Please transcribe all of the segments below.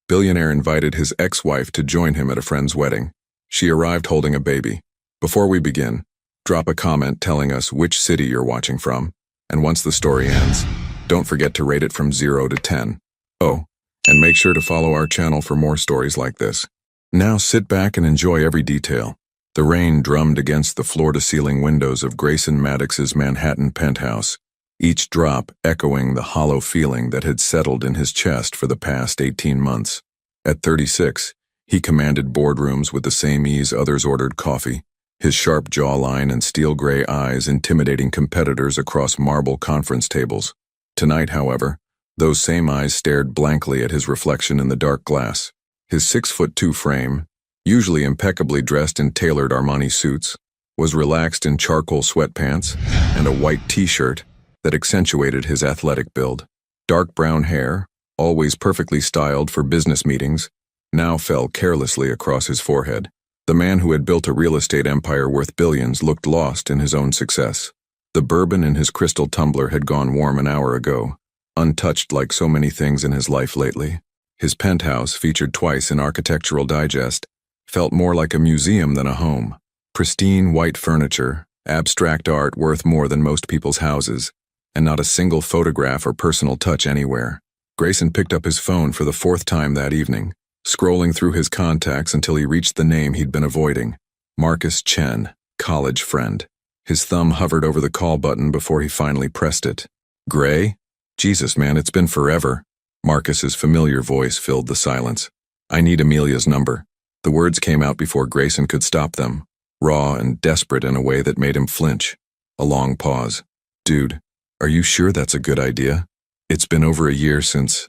Billionaire invited his ex-wife to join him at a friend's wedding. She arrived holding a baby. Before we begin, drop a comment telling us which city you're watching from, and once the story ends, don't forget to rate it from 0 to 10. Oh, and make sure to follow our channel for more stories like this. Now sit back and enjoy every detail. The rain drummed against the floor-to-ceiling windows of Grayson Maddox's Manhattan penthouse, each drop echoing the hollow feeling that had settled in his chest for the past 18 months. At 36, he commanded boardrooms with the same ease others ordered coffee, his sharp jawline and steel-gray eyes intimidating competitors across marble conference tables. Tonight, however, those same eyes stared blankly at his reflection in the dark glass. His 6'2" frame, usually impeccably dressed in tailored Armani suits, was relaxed in charcoal sweatpants and a white t-shirt that accentuated his athletic build. Dark brown hair, always perfectly styled for business meetings, now fell carelessly across his forehead. The man who had built a real estate empire worth billions looked lost in his own success. The bourbon in his crystal tumbler had gone warm an hour ago, untouched like so many things in his life lately. His penthouse, featured twice in Architectural Digest, felt more like a museum than a home. Pristine white furniture, abstract art worth more than most people's houses, and not a single photograph or personal touch anywhere. Grayson picked up his phone for the 4th time that evening, scrolling through his contacts until he reached the name he'd been avoiding. Marcus Chen, college friend. His thumb hovered over the call button before he finally pressed it. Gray? Jesus, man, it's been forever. Marcus's familiar voice filled the silence. I need Amelia's number. The words came out before Grayson could stop them, raw and desperate in a way that made him flinch. A long pause. Dude, are you sure that's a good idea? It's been over a year since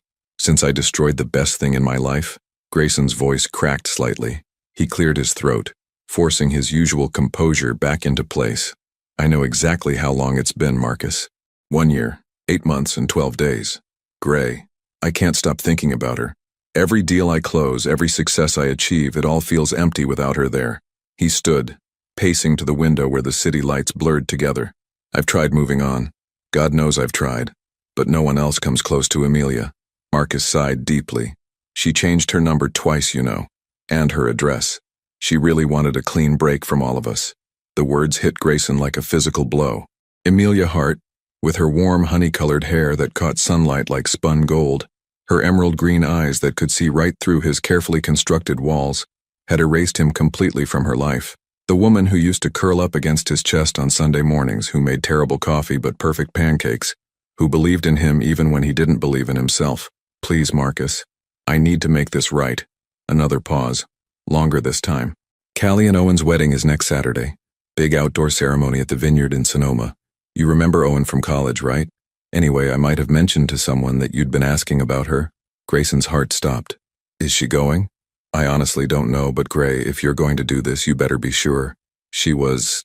I destroyed the best thing in my life. Grayson's voice cracked slightly. He cleared his throat, forcing his usual composure back into place. I know exactly how long it's been, Marcus. 1 year, 8 months, and 12 days. Gray, I can't stop thinking about her. Every deal I close, every success I achieve, it all feels empty without her there. He stood, pacing to the window where the city lights blurred together. I've tried moving on. God knows I've tried. But no one else comes close to Amelia. Marcus sighed deeply. She changed her number twice, you know, and her address. She really wanted a clean break from all of us. The words hit Grayson like a physical blow. Amelia Hart, with her warm honey-colored hair that caught sunlight like spun gold, her emerald green eyes that could see right through his carefully constructed walls, had erased him completely from her life. The woman who used to curl up against his chest on Sunday mornings, who made terrible coffee but perfect pancakes, who believed in him even when he didn't believe in himself. Please, Marcus. I need to make this right. Another pause. Longer this time. Callie and Owen's wedding is next Saturday. Big outdoor ceremony at the Vineyard in Sonoma. You remember Owen from college, right? Anyway, I might have mentioned to someone that you'd been asking about her. Grayson's heart stopped. Is she going? I honestly don't know, but Gray, if you're going to do this, you better be sure. She was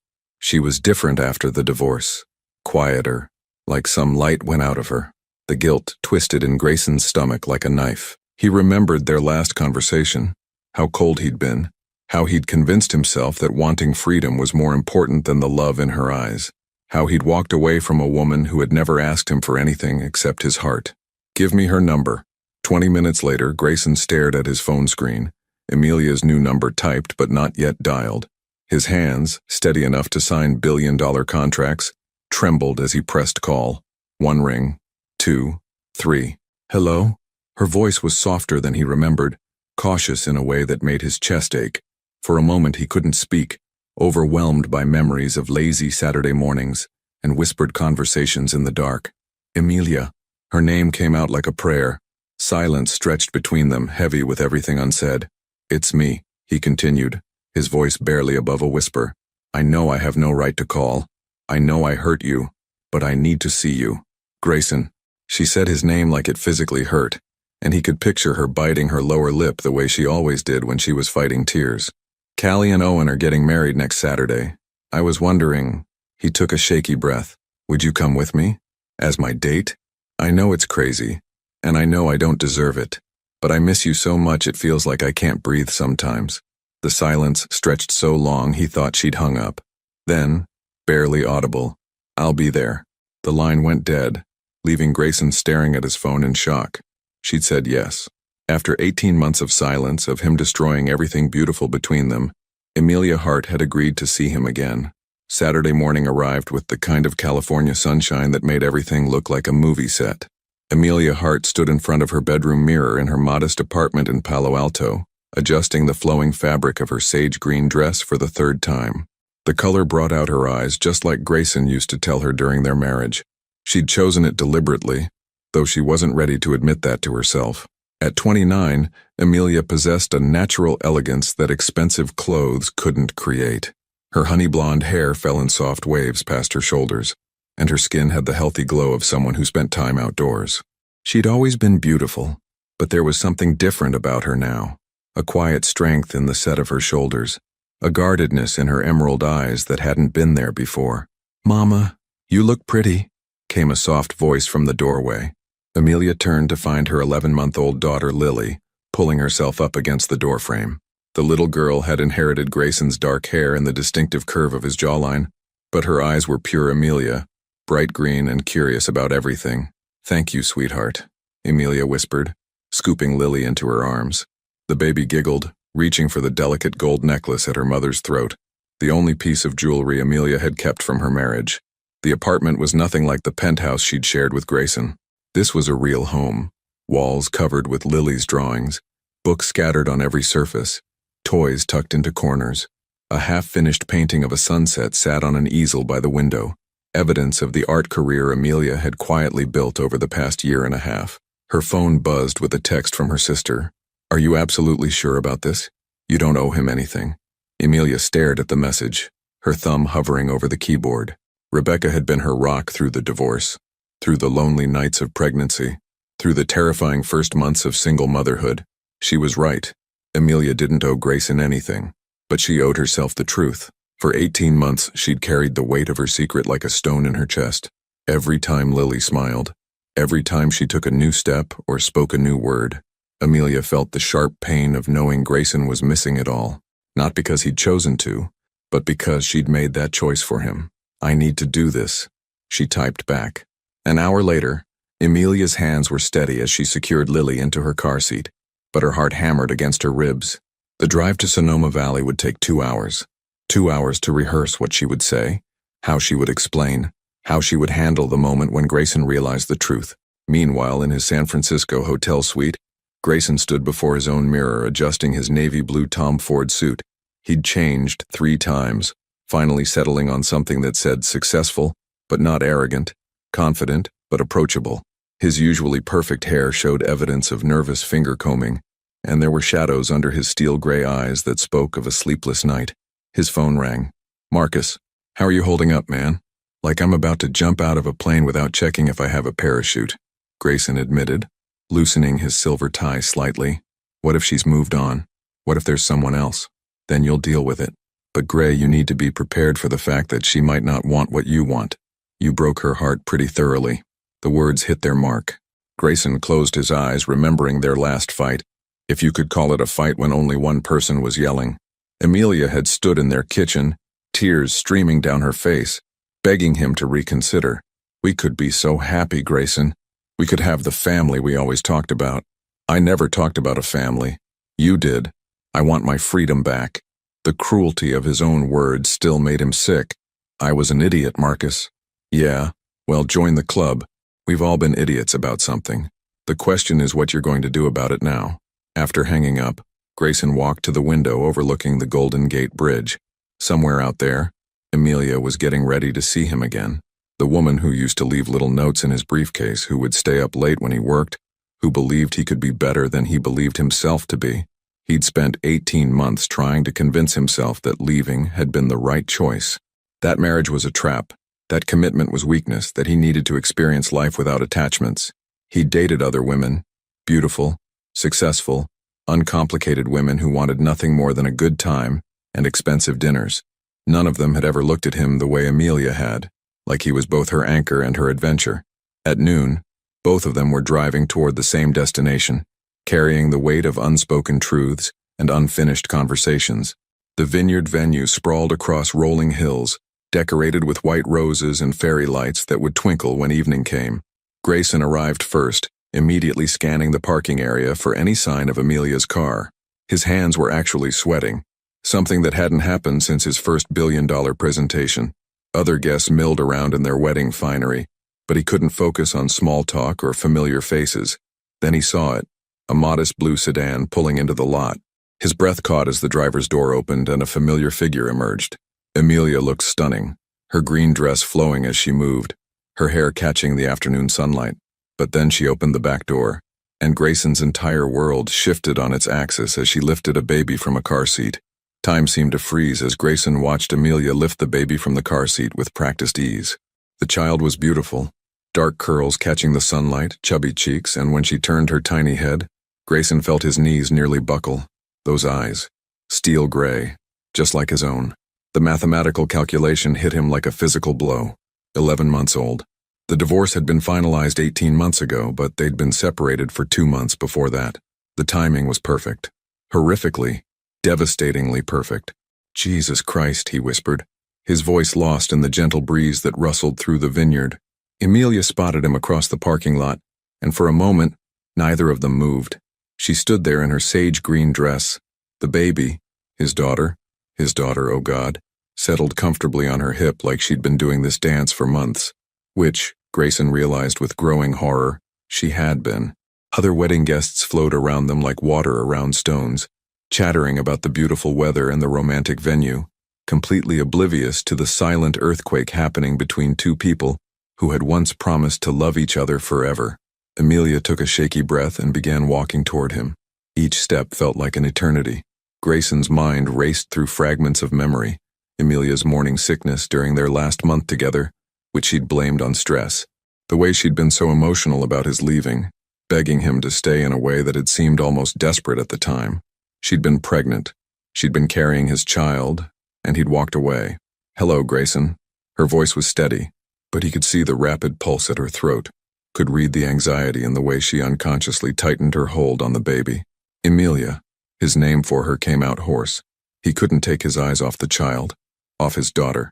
different after the divorce. Quieter. Like some light went out of her. The guilt twisted in Grayson's stomach like a knife. He remembered their last conversation, how cold he'd been, how he'd convinced himself that wanting freedom was more important than the love in her eyes, how he'd walked away from a woman who had never asked him for anything except his heart. Give me her number. 20 minutes later, Grayson stared at his phone screen, Amelia's new number typed but not yet dialed. His hands, steady enough to sign billion-dollar contracts, trembled as he pressed call. 1 ring, 2, 3. Hello? Her voice was softer than he remembered, cautious in a way that made his chest ache. For a moment he couldn't speak, overwhelmed by memories of lazy Saturday mornings and whispered conversations in the dark. Amelia. Her name came out like a prayer. Silence stretched between them, heavy with everything unsaid. It's me, he continued, his voice barely above a whisper. I know I have no right to call. I know I hurt you, but I need to see you. Grayson. She said his name like it physically hurt, and he could picture her biting her lower lip the way she always did when she was fighting tears. Callie and Owen are getting married next Saturday. I was wondering, he took a shaky breath, would you come with me? As my date? I know it's crazy, and I know I don't deserve it, but I miss you so much it feels like I can't breathe sometimes. The silence stretched so long he thought she'd hung up. Then, barely audible, I'll be there. The line went dead, leaving Grayson staring at his phone in shock. She'd said yes. After 18 months of silence, of him destroying everything beautiful between them, Amelia Hart had agreed to see him again. Saturday morning arrived with the kind of California sunshine that made everything look like a movie set. Amelia Hart stood in front of her bedroom mirror in her modest apartment in Palo Alto, adjusting the flowing fabric of her sage green dress for the third time. The color brought out her eyes just like Grayson used to tell her during their marriage. She'd chosen it deliberately, though she wasn't ready to admit that to herself. At 29, Amelia possessed a natural elegance that expensive clothes couldn't create. Her honey blonde hair fell in soft waves past her shoulders, and her skin had the healthy glow of someone who spent time outdoors. She'd always been beautiful, but there was something different about her now. A quiet strength in the set of her shoulders, a guardedness in her emerald eyes that hadn't been there before. "Mama, you look pretty," came a soft voice from the doorway. Amelia turned to find her 11-month-old daughter Lily, pulling herself up against the doorframe. The little girl had inherited Grayson's dark hair and the distinctive curve of his jawline, but her eyes were pure Amelia, bright green and curious about everything. "Thank you, sweetheart," Amelia whispered, scooping Lily into her arms. The baby giggled, reaching for the delicate gold necklace at her mother's throat, the only piece of jewelry Amelia had kept from her marriage. The apartment was nothing like the penthouse she'd shared with Grayson. This was a real home, walls covered with Lily's drawings, books scattered on every surface, toys tucked into corners. A half-finished painting of a sunset sat on an easel by the window, evidence of the art career Amelia had quietly built over the past year and a half. Her phone buzzed with a text from her sister. "Are you absolutely sure about this? You don't owe him anything." Amelia stared at the message, her thumb hovering over the keyboard. Rebecca had been her rock through the divorce, through the lonely nights of pregnancy, through the terrifying first months of single motherhood. She was right. Amelia didn't owe Grayson anything, but she owed herself the truth. For 18 months, she'd carried the weight of her secret like a stone in her chest. Every time Lily smiled, every time she took a new step or spoke a new word, Amelia felt the sharp pain of knowing Grayson was missing it all. Not because he'd chosen to, but because she'd made that choice for him. "I need to do this," she typed back. An hour later, Amelia's hands were steady as she secured Lily into her car seat, but her heart hammered against her ribs. The drive to Sonoma Valley would take 2 hours. 2 hours to rehearse what she would say, how she would explain, how she would handle the moment when Grayson realized the truth. Meanwhile, in his San Francisco hotel suite, Grayson stood before his own mirror adjusting his navy blue Tom Ford suit. He'd changed 3 times, finally settling on something that said successful, but not arrogant, confident, but approachable. His usually perfect hair showed evidence of nervous finger combing, and there were shadows under his steel gray eyes that spoke of a sleepless night. His phone rang. "Marcus, how are you holding up, man?" "Like I'm about to jump out of a plane without checking if I have a parachute," Grayson admitted, loosening his silver tie slightly. "What if she's moved on? What if there's someone else? Then you'll deal with it. But Gray, you need to be prepared for the fact that she might not want what you want. You broke her heart pretty thoroughly." The words hit their mark. Grayson closed his eyes, remembering their last fight, if you could call it a fight when only one person was yelling. Amelia had stood in their kitchen, tears streaming down her face, begging him to reconsider. "We could be so happy, Grayson. We could have the family we always talked about." "I never talked about a family. You did. I want my freedom back." The cruelty of his own words still made him sick. "I was an idiot, Marcus." "Yeah, well, join the club. We've all been idiots about something. The question is what you're going to do about it now." After hanging up, Grayson walked to the window overlooking the Golden Gate Bridge. Somewhere out there, Amelia was getting ready to see him again. The woman who used to leave little notes in his briefcase, who would stay up late when he worked, who believed he could be better than he believed himself to be. He'd spent 18 months trying to convince himself that leaving had been the right choice. That marriage was a trap. That commitment was weakness, that he needed to experience life without attachments. He'd dated other women, beautiful, successful, uncomplicated women who wanted nothing more than a good time and expensive dinners. None of them had ever looked at him the way Amelia had, like he was both her anchor and her adventure. At noon, both of them were driving toward the same destination, carrying the weight of unspoken truths and unfinished conversations. The vineyard venue sprawled across rolling hills, decorated with white roses and fairy lights that would twinkle when evening came. Grayson arrived first, immediately scanning the parking area for any sign of Amelia's car. His hands were actually sweating, something that hadn't happened since his first billion-dollar presentation. Other guests milled around in their wedding finery, but he couldn't focus on small talk or familiar faces. Then he saw it, a modest blue sedan pulling into the lot. His breath caught as the driver's door opened and a familiar figure emerged. Amelia looked stunning, her green dress flowing as she moved, her hair catching the afternoon sunlight. But then she opened the back door, and Grayson's entire world shifted on its axis as she lifted a baby from a car seat. Time seemed to freeze as Grayson watched Amelia lift the baby from the car seat with practiced ease. The child was beautiful, dark curls catching the sunlight, chubby cheeks, and when she turned her tiny head, Grayson felt his knees nearly buckle. Those eyes, steel gray, just like his own. The mathematical calculation hit him like a physical blow. 11 months old. The divorce had been finalized 18 months ago, but they'd been separated for 2 months before that. The timing was perfect. Horrifically, devastatingly perfect. Jesus Christ, he whispered, his voice lost in the gentle breeze that rustled through the vineyard. Amelia spotted him across the parking lot, and for a moment, neither of them moved. She stood there in her sage green dress. The baby, his daughter, oh God, settled comfortably on her hip like she'd been doing this dance for months. Which, Grayson realized with growing horror, she had been. Other wedding guests flowed around them like water around stones, chattering about the beautiful weather and the romantic venue, completely oblivious to the silent earthquake happening between two people who had once promised to love each other forever. Amelia took a shaky breath and began walking toward him. Each step felt like an eternity. Grayson's mind raced through fragments of memory, Amelia's morning sickness during their last month together, which she'd blamed on stress, the way she'd been so emotional about his leaving, begging him to stay in a way that had seemed almost desperate at the time. She'd been pregnant, she'd been carrying his child, and he'd walked away. "Hello, Grayson." Her voice was steady, but he could see the rapid pulse at her throat, could read the anxiety in the way she unconsciously tightened her hold on the baby. Amelia. His name for her came out hoarse. He couldn't take his eyes off the child, off his daughter.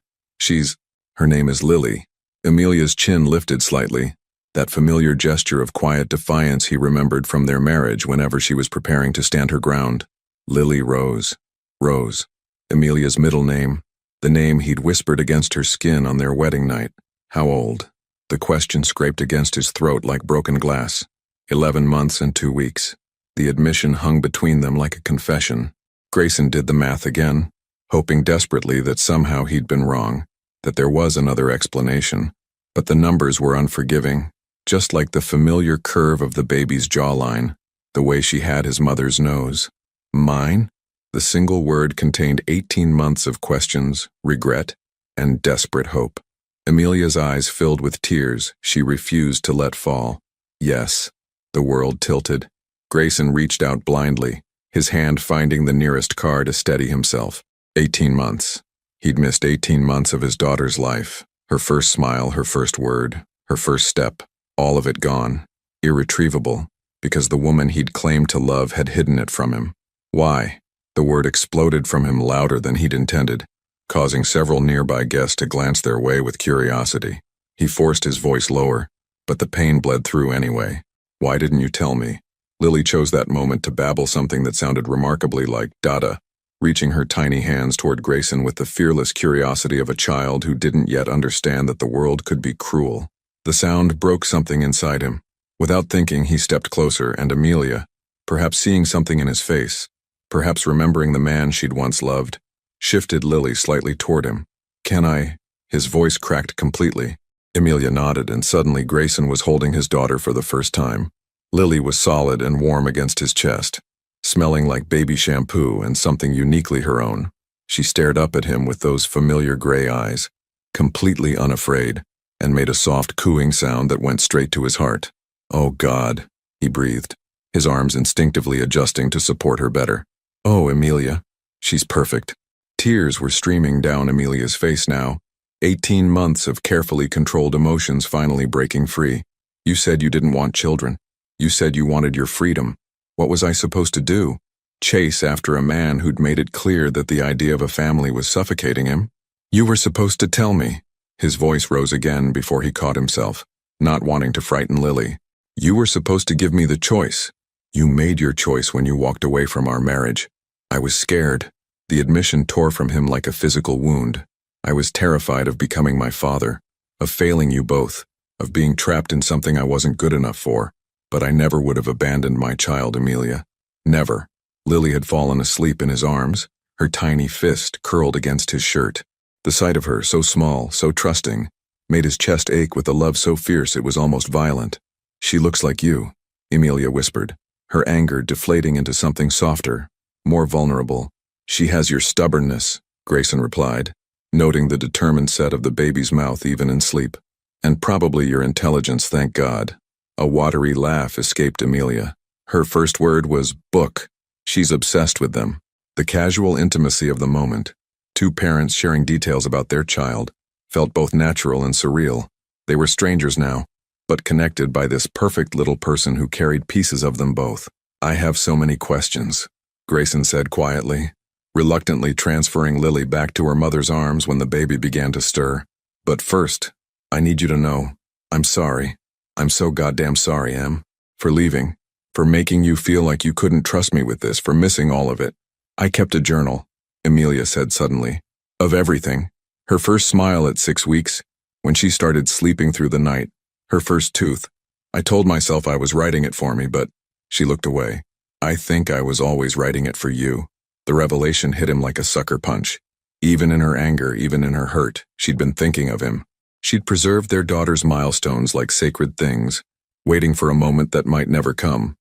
Her name is Lily. Amelia's chin lifted slightly, that familiar gesture of quiet defiance he remembered from their marriage whenever she was preparing to stand her ground. Lily Rose. Rose. Amelia's middle name, the name he'd whispered against her skin on their wedding night. How old? The question scraped against his throat like broken glass. 11 months and 2 weeks. The admission hung between them like a confession. Grayson did the math again, hoping desperately that somehow he'd been wrong, that there was another explanation. But the numbers were unforgiving, just like the familiar curve of the baby's jawline, the way she had his mother's nose. Mine? The single word contained 18 months of questions, regret, and desperate hope. Amelia's eyes filled with tears she refused to let fall. Yes. The world tilted. Grayson reached out blindly, his hand finding the nearest car to steady himself. 18 months. He'd missed 18 months of his daughter's life. Her first smile, her first word, her first step, all of it gone. Irretrievable, because the woman he'd claimed to love had hidden it from him. Why? The word exploded from him louder than he'd intended, causing several nearby guests to glance their way with curiosity. He forced his voice lower, but the pain bled through anyway. Why didn't you tell me? Lily chose that moment to babble something that sounded remarkably like Dada, reaching her tiny hands toward Grayson with the fearless curiosity of a child who didn't yet understand that the world could be cruel. The sound broke something inside him. Without thinking, he stepped closer, and Amelia, perhaps seeing something in his face, perhaps remembering the man she'd once loved, shifted Lily slightly toward him. "Can I?" His voice cracked completely. Amelia nodded, and suddenly Grayson was holding his daughter for the first time. Lily was solid and warm against his chest, smelling like baby shampoo and something uniquely her own. She stared up at him with those familiar gray eyes, completely unafraid, and made a soft cooing sound that went straight to his heart. "Oh God," he breathed, his arms instinctively adjusting to support her better. "Oh, Amelia, she's perfect." Tears were streaming down Amelia's face now, 18 months of carefully controlled emotions finally breaking free. "You said you didn't want children. You said you wanted your freedom. What was I supposed to do? Chase after a man who'd made it clear that the idea of a family was suffocating him? You were supposed to tell me." His voice rose again before he caught himself, not wanting to frighten Lily. You were supposed to give me the choice. You made your choice when you walked away from our marriage. I was scared. The admission tore from him like a physical wound. I was terrified of becoming my father, of failing you both, of being trapped in something I wasn't good enough for. But I never would have abandoned my child, Amelia. Never. Lily had fallen asleep in his arms, her tiny fist curled against his shirt. The sight of her, so small, so trusting, made his chest ache with a love so fierce it was almost violent. She looks like you, Amelia whispered, her anger deflating into something softer, more vulnerable. She has your stubbornness, Grayson replied, noting the determined set of the baby's mouth even in sleep. And probably your intelligence, thank God. A watery laugh escaped Amelia. Her first word was book. She's obsessed with them. The casual intimacy of the moment, two parents sharing details about their child, felt both natural and surreal. They were strangers now, but connected by this perfect little person who carried pieces of them both. I have so many questions, Grayson said quietly, reluctantly transferring Lily back to her mother's arms when the baby began to stir. But first, I need you to know, I'm sorry. I'm so goddamn sorry, Em, for leaving, for making you feel like you couldn't trust me with this, for missing all of it. I kept a journal, Amelia said suddenly, of everything. Her first smile at 6 weeks, when she started sleeping through the night, her first tooth. I told myself I was writing it for me, but she looked away. I think I was always writing it for you. The revelation hit him like a sucker punch. Even in her anger, even in her hurt, she'd been thinking of him. She'd preserved their daughter's milestones like sacred things, waiting for a moment that might never come.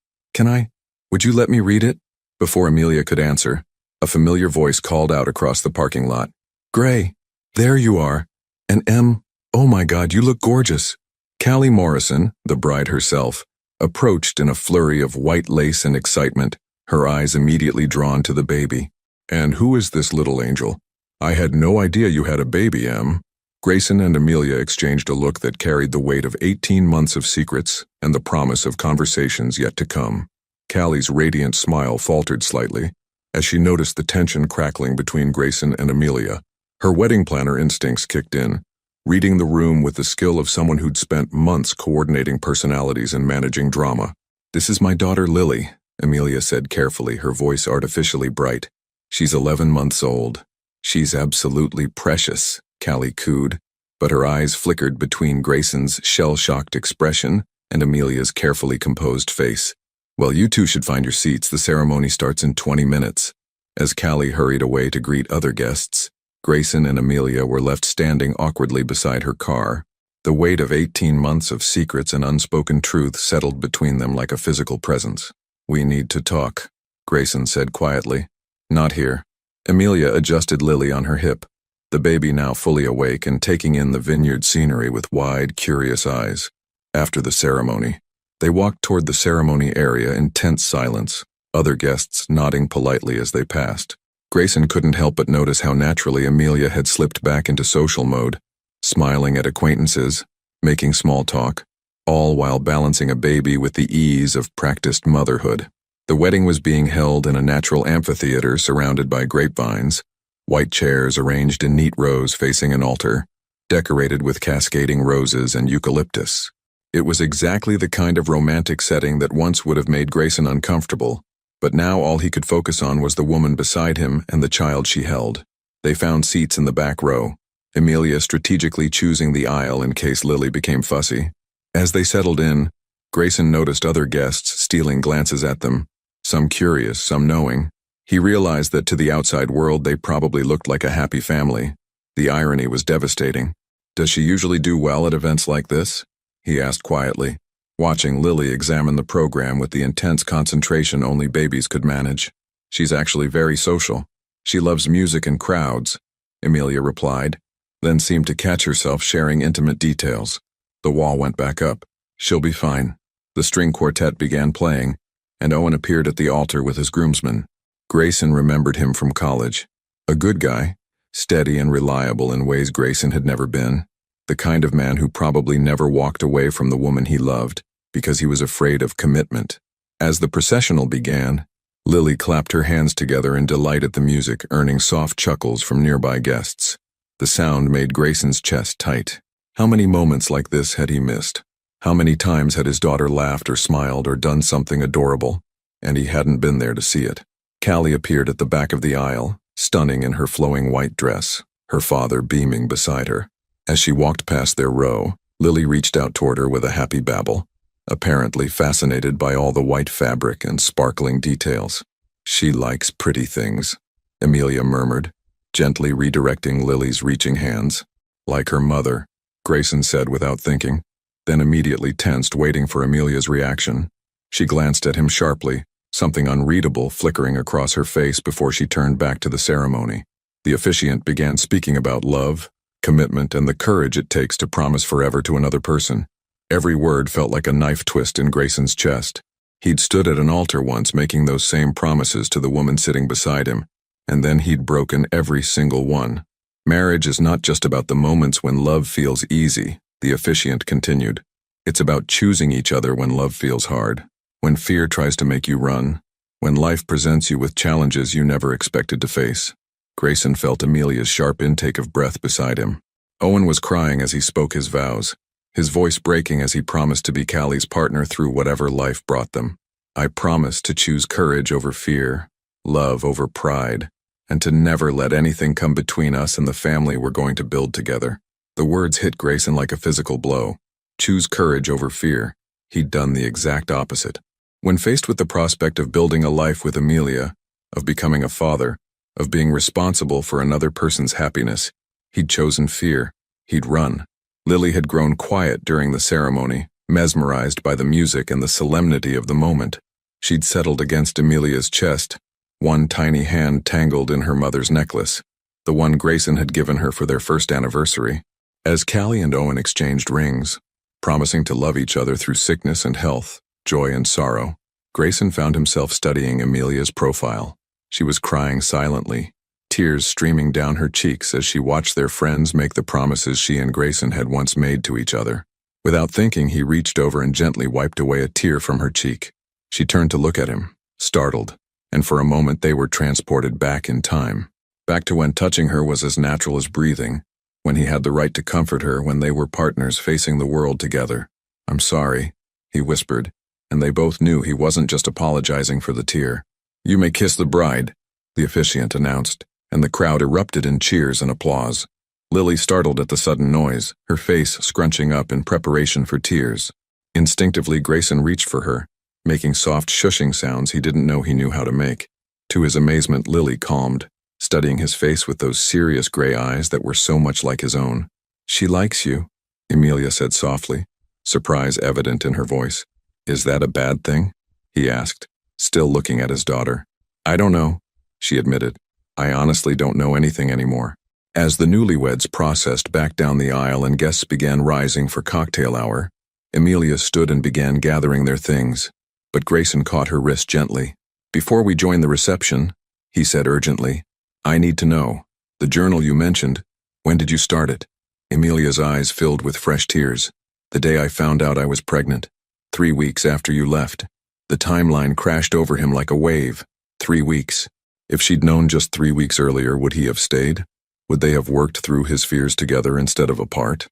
Would you let me read it? Before Amelia could answer, a familiar voice called out across the parking lot. Gray, there you are. And Em, oh my God, you look gorgeous. Callie Morrison, the bride herself, approached in a flurry of white lace and excitement, her eyes immediately drawn to the baby. And who is this little angel? I had no idea you had a baby, Em. Grayson and Amelia exchanged a look that carried the weight of 18 months of secrets and the promise of conversations yet to come. Callie's radiant smile faltered slightly as she noticed the tension crackling between Grayson and Amelia. Her wedding planner instincts kicked in, reading the room with the skill of someone who'd spent months coordinating personalities and managing drama. This is my daughter Lily, Amelia said carefully, her voice artificially bright. She's 11 months old. She's absolutely precious, Callie cooed, but her eyes flickered between Grayson's shell-shocked expression and Amelia's carefully composed face. Well, you two should find your seats. The ceremony starts in 20 minutes. As Callie hurried away to greet other guests, Grayson and Amelia were left standing awkwardly beside her car. The weight of 18 months of secrets and unspoken truth settled between them like a physical presence. We need to talk, Grayson said quietly. Not here. Amelia adjusted Lily on her hip, the baby now fully awake and taking in the vineyard scenery with wide, curious eyes. After the ceremony, they walked toward the ceremony area in tense silence, other guests nodding politely as they passed. Grayson couldn't help but notice how naturally Amelia had slipped back into social mode, smiling at acquaintances, making small talk, all while balancing a baby with the ease of practiced motherhood. The wedding was being held in a natural amphitheater surrounded by grapevines, white chairs arranged in neat rows facing an altar, decorated with cascading roses and eucalyptus. It was exactly the kind of romantic setting that once would have made Grayson uncomfortable, but now all he could focus on was the woman beside him and the child she held. They found seats in the back row, Amelia strategically choosing the aisle in case Lily became fussy. As they settled in, Grayson noticed other guests stealing glances at them, some curious, some knowing. He realized that to the outside world they probably looked like a happy family. The irony was devastating. Does she usually do well at events like this? He asked quietly, watching Lily examine the program with the intense concentration only babies could manage. She's actually very social. She loves music and crowds, Amelia replied, then seemed to catch herself sharing intimate details. The wall went back up. She'll be fine. The string quartet began playing, and Owen appeared at the altar with his groomsmen. Grayson remembered him from college. A good guy, steady and reliable in ways Grayson had never been. The kind of man who probably never walked away from the woman he loved because he was afraid of commitment. As the processional began, Lily clapped her hands together in delight at the music, earning soft chuckles from nearby guests. The sound made Grayson's chest tight. How many moments like this had he missed? How many times had his daughter laughed or smiled or done something adorable, and he hadn't been there to see it? Callie appeared at the back of the aisle, stunning in her flowing white dress, her father beaming beside her. As she walked past their row, Lily reached out toward her with a happy babble, apparently fascinated by all the white fabric and sparkling details. "She likes pretty things," Amelia murmured, gently redirecting Lily's reaching hands. "Like her mother," Grayson said without thinking, then immediately tensed, waiting for Amelia's reaction. She glanced at him sharply, something unreadable flickering across her face before she turned back to the ceremony. The officiant began speaking about love, commitment, and the courage it takes to promise forever to another person. Every word felt like a knife twist in Grayson's chest. He'd stood at an altar once making those same promises to the woman sitting beside him, and then he'd broken every single one. "Marriage is not just about the moments when love feels easy," the officiant continued. "It's about choosing each other when love feels hard, when fear tries to make you run, when life presents you with challenges you never expected to face." Grayson felt Amelia's sharp intake of breath beside him. Owen was crying as he spoke his vows, his voice breaking as he promised to be Callie's partner through whatever life brought them. "I promise to choose courage over fear, love over pride, and to never let anything come between us and the family we're going to build together." The words hit Grayson like a physical blow. Choose courage over fear. He'd done the exact opposite. When faced with the prospect of building a life with Amelia, of becoming a father, of being responsible for another person's happiness, he'd chosen fear. He'd run. Lily had grown quiet during the ceremony, mesmerized by the music and the solemnity of the moment. She'd settled against Amelia's chest, one tiny hand tangled in her mother's necklace, the one Grayson had given her for their first anniversary. As Callie and Owen exchanged rings, promising to love each other through sickness and health, joy and sorrow, Grayson found himself studying Amelia's profile. She was crying silently, tears streaming down her cheeks as she watched their friends make the promises she and Grayson had once made to each other. Without thinking, he reached over and gently wiped away a tear from her cheek. She turned to look at him, startled, and for a moment they were transported back in time, back to when touching her was as natural as breathing, when he had the right to comfort her, when they were partners facing the world together. "I'm sorry," he whispered, and they both knew he wasn't just apologizing for the tear. "You may kiss the bride," the officiant announced, and the crowd erupted in cheers and applause. Lily startled at the sudden noise, her face scrunching up in preparation for tears. Instinctively, Grayson reached for her, making soft shushing sounds he didn't know he knew how to make. To his amazement, Lily calmed, studying his face with those serious gray eyes that were so much like his own. "She likes you," Amelia said softly, surprise evident in her voice. "Is that a bad thing?" he asked, still looking at his daughter. "I don't know," she admitted. "I honestly don't know anything anymore." As the newlyweds processed back down the aisle and guests began rising for cocktail hour, Amelia stood and began gathering their things, but Grayson caught her wrist gently. "Before we join the reception," he said urgently, "I need to know, the journal you mentioned, when did you start it?" Amelia's eyes filled with fresh tears. "The day I found out I was pregnant. 3 weeks after you left." The timeline crashed over him like a wave. 3 weeks. If she'd known just 3 weeks earlier, would he have stayed? Would they have worked through his fears together instead of apart?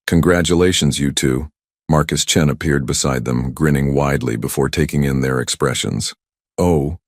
Congratulations, you two." Marcus Chen appeared beside them, grinning widely before taking in their expressions. "Oh,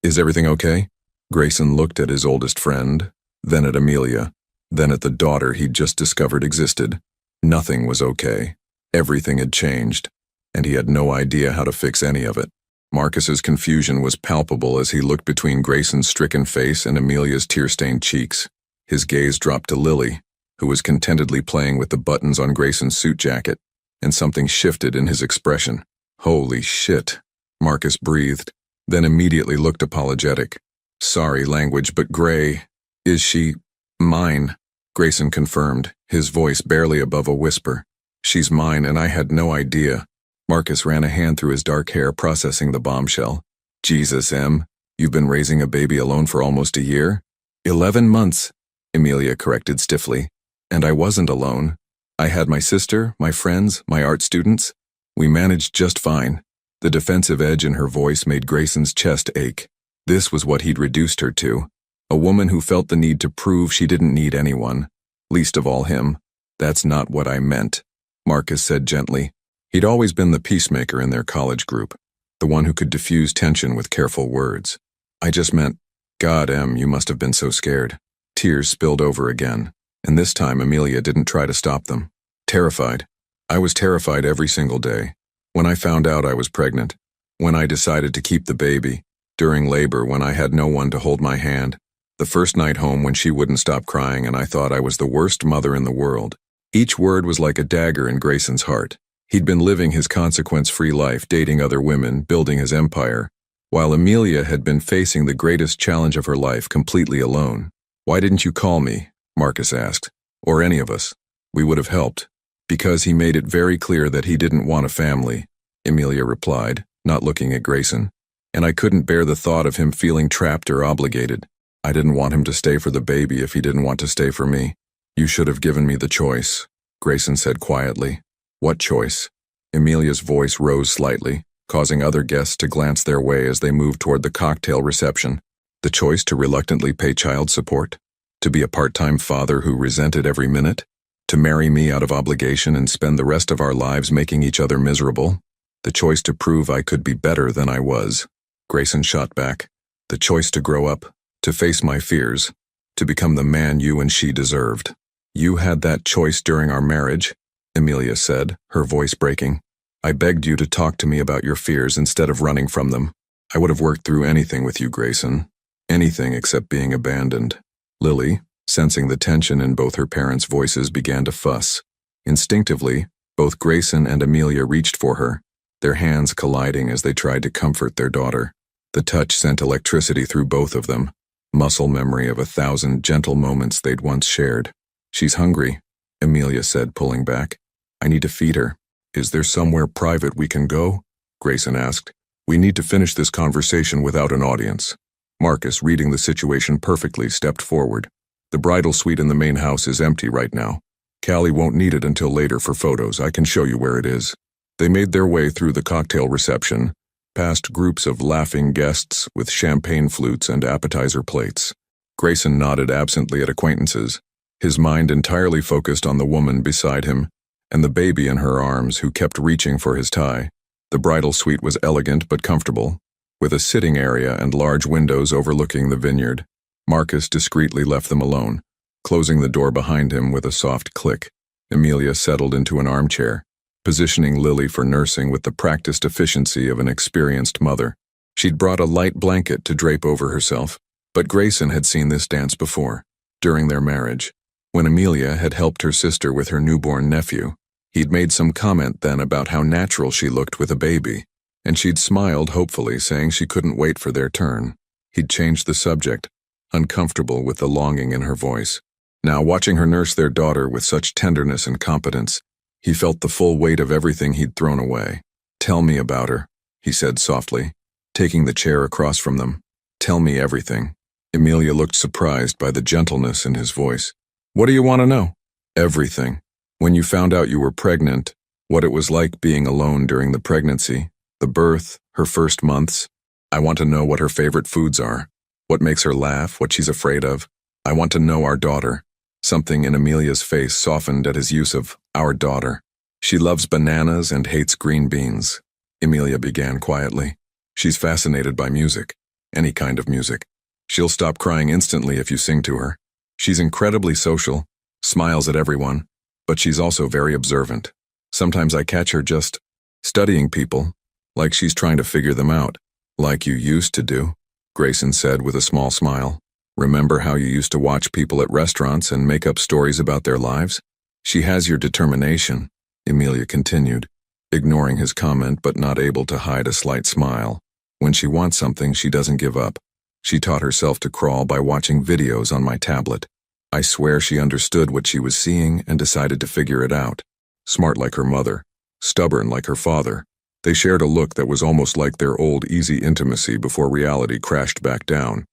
is everything okay?" Grayson looked at his oldest friend, then at Amelia, then at the daughter he'd just discovered existed. Nothing was okay. Everything had changed, and he had no idea how to fix any of it. Marcus's confusion was palpable as he looked between Grayson's stricken face and Amelia's tear-stained cheeks. His gaze dropped to Lily, who was contentedly playing with the buttons on Grayson's suit jacket, and something shifted in his expression. "Holy shit," Marcus breathed, then immediately looked apologetic. "Sorry language, but Gray, is she mine?" Grayson confirmed, his voice barely above a whisper. "She's mine, and I had no idea." Marcus ran a hand through his dark hair, processing the bombshell. "Jesus, Em, you've been raising a baby alone for almost a year?" 11 months, Amelia corrected stiffly. "And I wasn't alone. I had my sister, my friends, my art students. We managed just fine." The defensive edge in her voice made Grayson's chest ache. This was what he'd reduced her to, a woman who felt the need to prove she didn't need anyone, least of all him. "That's not what I meant." Marcus said gently. He'd always been the peacemaker in their college group, the one who could diffuse tension with careful words. I just meant, God, Em, you must have been so scared. Tears spilled over again, and this time Amelia didn't try to stop them. Terrified. I was terrified every single day. When I found out I was pregnant, when I decided to keep the baby, during labor when I had no one to hold my hand, the first night home when she wouldn't stop crying and I thought I was the worst mother in the world. Each word was like a dagger in Grayson's heart. He'd been living his consequence-free life, dating other women, building his empire, while Amelia had been facing the greatest challenge of her life completely alone. Why didn't you call me? Marcus asked. Or any of us. We would have helped. Because he made it very clear that he didn't want a family, Amelia replied, not looking at Grayson. And I couldn't bear the thought of him feeling trapped or obligated. I didn't want him to stay for the baby if he didn't want to stay for me. You should have given me the choice, Grayson said quietly. What choice? Amelia's voice rose slightly, causing other guests to glance their way as they moved toward the cocktail reception. The choice to reluctantly pay child support? To be a part-time father who resented every minute? To marry me out of obligation and spend the rest of our lives making each other miserable? The choice to prove I could be better than I was. Grayson shot back. The choice to grow up, to face my fears, to become the man you and she deserved. You had that choice during our marriage, Amelia said, her voice breaking. I begged you to talk to me about your fears instead of running from them. I would have worked through anything with you, Grayson. Anything except being abandoned. Lily, sensing the tension in both her parents' voices, began to fuss. Instinctively, both Grayson and Amelia reached for her, their hands colliding as they tried to comfort their daughter. The touch sent electricity through both of them, muscle memory of 1,000 gentle moments they'd once shared. She's hungry, Amelia said, pulling back. I need to feed her. Is there somewhere private we can go? Grayson asked. We need to finish this conversation without an audience. Marcus, reading the situation perfectly, stepped forward. The bridal suite in the main house is empty right now. Callie won't need it until later for photos. I can show you where it is. They made their way through the cocktail reception, past groups of laughing guests with champagne flutes and appetizer plates. Grayson nodded absently at acquaintances, his mind entirely focused on the woman beside him and the baby in her arms who kept reaching for his tie. The bridal suite was elegant but comfortable, with a sitting area and large windows overlooking the vineyard. Marcus discreetly left them alone, closing the door behind him with a soft click. Amelia settled into an armchair, positioning Lily for nursing with the practiced efficiency of an experienced mother. She'd brought a light blanket to drape over herself, but Grayson had seen this dance before, during their marriage, when Amelia had helped her sister with her newborn nephew. He'd made some comment then about how natural she looked with a baby, and she'd smiled hopefully, saying she couldn't wait for their turn. He'd changed the subject, uncomfortable with the longing in her voice. Now, watching her nurse their daughter with such tenderness and competence, he felt the full weight of everything he'd thrown away. Tell me about her, he said softly, taking the chair across from them. Tell me everything. Amelia looked surprised by the gentleness in his voice. What do you want to know? Everything. When you found out you were pregnant, what it was like being alone during the pregnancy, the birth, her first months. I want to know what her favorite foods are, what makes her laugh, what she's afraid of. I want to know our daughter. Something in Amelia's face softened at his use of our daughter. She loves bananas and hates green beans, Amelia began quietly. She's fascinated by music, any kind of music. She'll stop crying instantly if you sing to her. She's incredibly social, smiles at everyone, but she's also very observant. Sometimes I catch her just studying people, like she's trying to figure them out, like you used to do, Grayson said with a small smile. Remember how you used to watch people at restaurants and make up stories about their lives? She has your determination, Amelia continued, ignoring his comment but not able to hide a slight smile. When she wants something, she doesn't give up. She taught herself to crawl by watching videos on my tablet. I swear she understood what she was seeing and decided to figure it out. Smart like her mother, stubborn like her father. They shared a look that was almost like their old easy intimacy before reality crashed back down.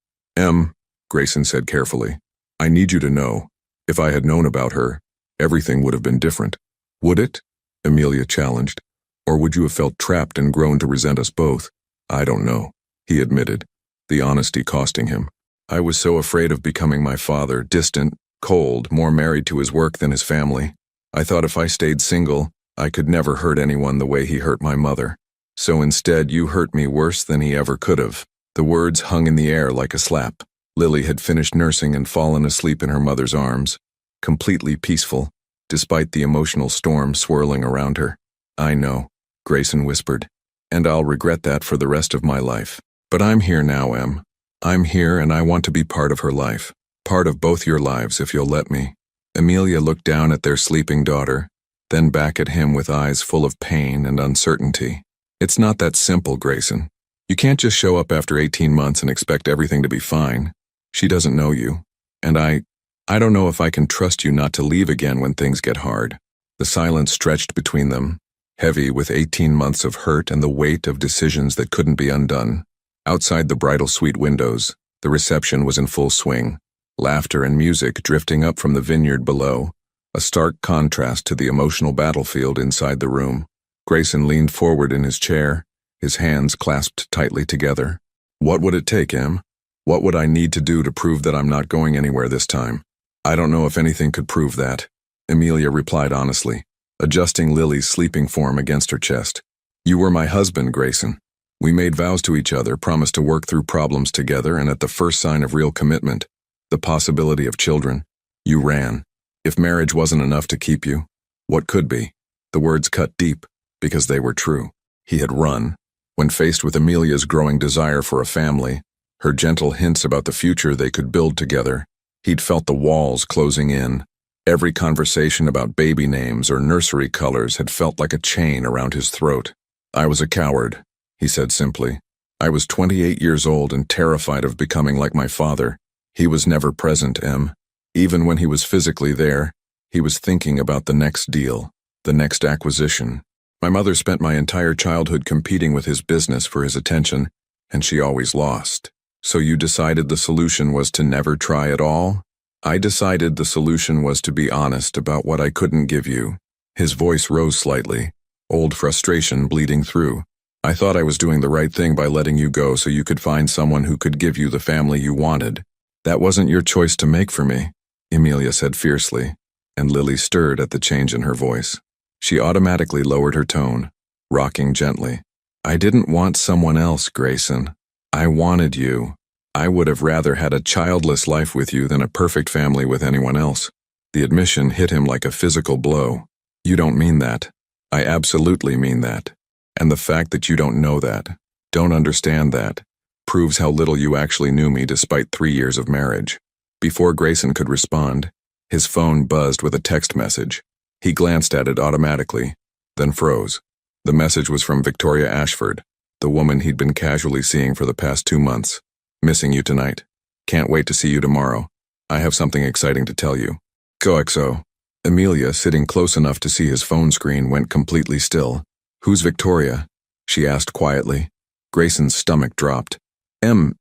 Grayson said carefully, I need you to know, if I had known about her, everything would have been different. Would it? Amelia challenged. Or would you have felt trapped and grown to resent us both? I don't know, he admitted, the honesty costing him. I was so afraid of becoming my father, distant, cold, more married to his work than his family. I thought if I stayed single, I could never hurt anyone the way he hurt my mother. So instead, you hurt me worse than he ever could have." The words hung in the air like a slap. Lily had finished nursing and fallen asleep in her mother's arms, completely peaceful, despite the emotional storm swirling around her. "I know," Grayson whispered, "and I'll regret that for the rest of my life. But I'm here now, Em. I'm here and I want to be part of her life. Part of both your lives, if you'll let me." Amelia looked down at their sleeping daughter, then back at him with eyes full of pain and uncertainty. "It's not that simple, Grayson. You can't just show up after 18 months and expect everything to be fine. She doesn't know you. And I don't know if I can trust you not to leave again when things get hard." The silence stretched between them, heavy with 18 months of hurt and the weight of decisions that couldn't be undone. Outside the bridal suite windows, the reception was in full swing, laughter and music drifting up from the vineyard below, a stark contrast to the emotional battlefield inside the room. Grayson leaned forward in his chair, his hands clasped tightly together. "What would it take, Em? What would I need to do to prove that I'm not going anywhere this time?" "I don't know if anything could prove that," Amelia replied honestly, adjusting Lily's sleeping form against her chest. "You were my husband, Grayson. We made vows to each other, promised to work through problems together, and at the first sign of real commitment, the possibility of children, you ran. If marriage wasn't enough to keep you, what could be?" The words cut deep, because they were true. He had run. When faced with Amelia's growing desire for a family, her gentle hints about the future they could build together, he'd felt the walls closing in. Every conversation about baby names or nursery colors had felt like a chain around his throat. "I was a coward," he said simply. "I was 28 years old and terrified of becoming like my father. He was never present, Em. Even when he was physically there, he was thinking about the next deal, the next acquisition. My mother spent my entire childhood competing with his business for his attention, and she always lost. So you decided the solution was to never try at all?" "I decided the solution was to be honest about what I couldn't give you." His voice rose slightly, old frustration bleeding through. "I thought I was doing the right thing by letting you go so you could find someone who could give you the family you wanted. That wasn't your choice to make for me," Amelia said fiercely, and Lily stirred at the change in her voice. She automatically lowered her tone, rocking gently. "I didn't want someone else, Grayson. I wanted you. I would have rather had a childless life with you than a perfect family with anyone else." The admission hit him like a physical blow. "You don't mean that." "I absolutely mean that. And the fact that you don't know that, don't understand that, proves how little you actually knew me despite 3 years of marriage." Before Grayson could respond, his phone buzzed with a text message. He glanced at it automatically, then froze. The message was from Victoria Ashford, the woman he'd been casually seeing for the past 2 months. "Missing you tonight. Can't wait to see you tomorrow. I have something exciting to tell you. XOXO." Amelia, sitting close enough to see his phone screen, went completely still. "Who's Victoria?" she asked quietly. Grayson's stomach dropped. "Em,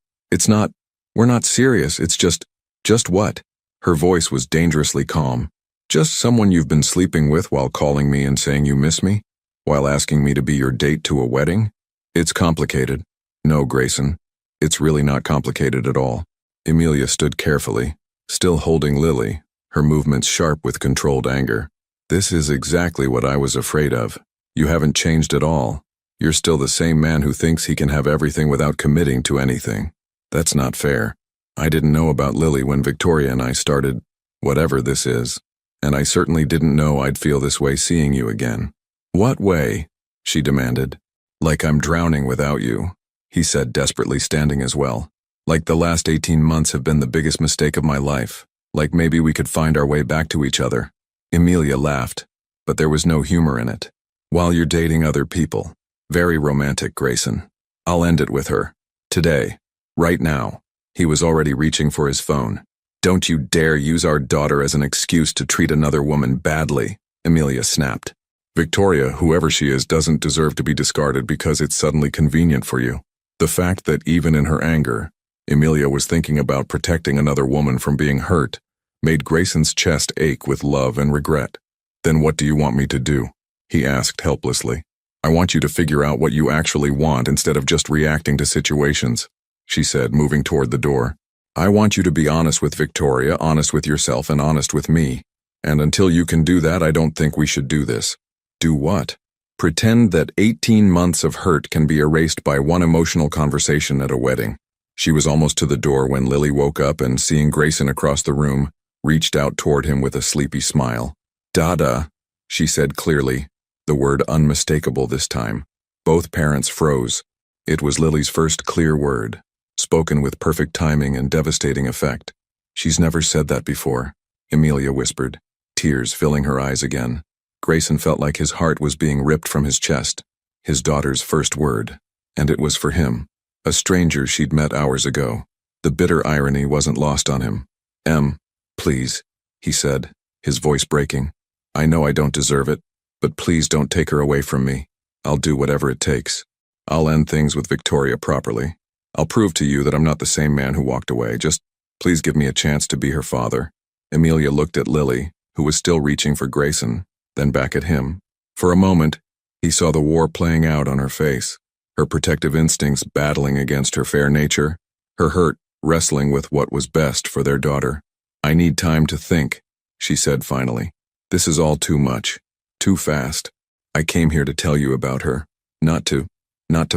we're not serious, it's just what?" Her voice was dangerously calm. "Just someone you've been sleeping with while calling me and saying you miss me, while asking me to be your date to a wedding? It's complicated." "No, Grayson, it's really not complicated at all." Amelia stood carefully, still holding Lily, her movements sharp with controlled anger. "This is exactly what I was afraid of. You haven't changed at all. You're still the same man who thinks he can have everything without committing to anything. That's not fair. I didn't know about Lily when Victoria and I started, whatever this is. And I certainly didn't know I'd feel this way seeing you again." "What way?" she demanded. "Like I'm drowning without you," he said, desperately standing as well. "Like the last 18 months have been the biggest mistake of my life. Like maybe we could find our way back to each other." Amelia laughed, but there was no humor in it. "While you're dating other people. Very romantic, Grayson. I'll end it with her. Today. Right now." He was already reaching for his phone. "Don't you dare use our daughter as an excuse to treat another woman badly," Amelia snapped. "Victoria, whoever she is, doesn't deserve to be discarded because it's suddenly convenient for you." The fact that even in her anger, Amelia was thinking about protecting another woman from being hurt made Grayson's chest ache with love and regret. "Then what do you want me to do?" he asked helplessly. "I want you to figure out what you actually want instead of just reacting to situations," she said, moving toward the door. "I want you to be honest with Victoria, honest with yourself, and honest with me. And until you can do that, I don't think we should do this." Do what? Pretend that 18 months of hurt can be erased by one emotional conversation at a wedding. She was almost to the door when Lily woke up and, seeing Grayson across the room, reached out toward him with a sleepy smile. "Dada," she said clearly, the word unmistakable this time. Both parents froze. It was Lily's first clear word, spoken with perfect timing and devastating effect. "She's never said that before," Amelia whispered, tears filling her eyes again. Grayson felt like his heart was being ripped from his chest. His daughter's first word. And it was for him, a stranger she'd met hours ago. The bitter irony wasn't lost on him. Please," he said, his voice breaking. "I know I don't deserve it, but please don't take her away from me. I'll do whatever it takes. I'll end things with Victoria properly. I'll prove to you that I'm not the same man who walked away. Just please give me a chance to be her father." Amelia looked at Lily, who was still reaching for Grayson, then back at him. For a moment, he saw the war playing out on her face, her protective instincts battling against her fair nature, her hurt wrestling with what was best for their daughter. "I need time to think," she said finally. "This is all too much, too fast. I came here to tell you about her, not to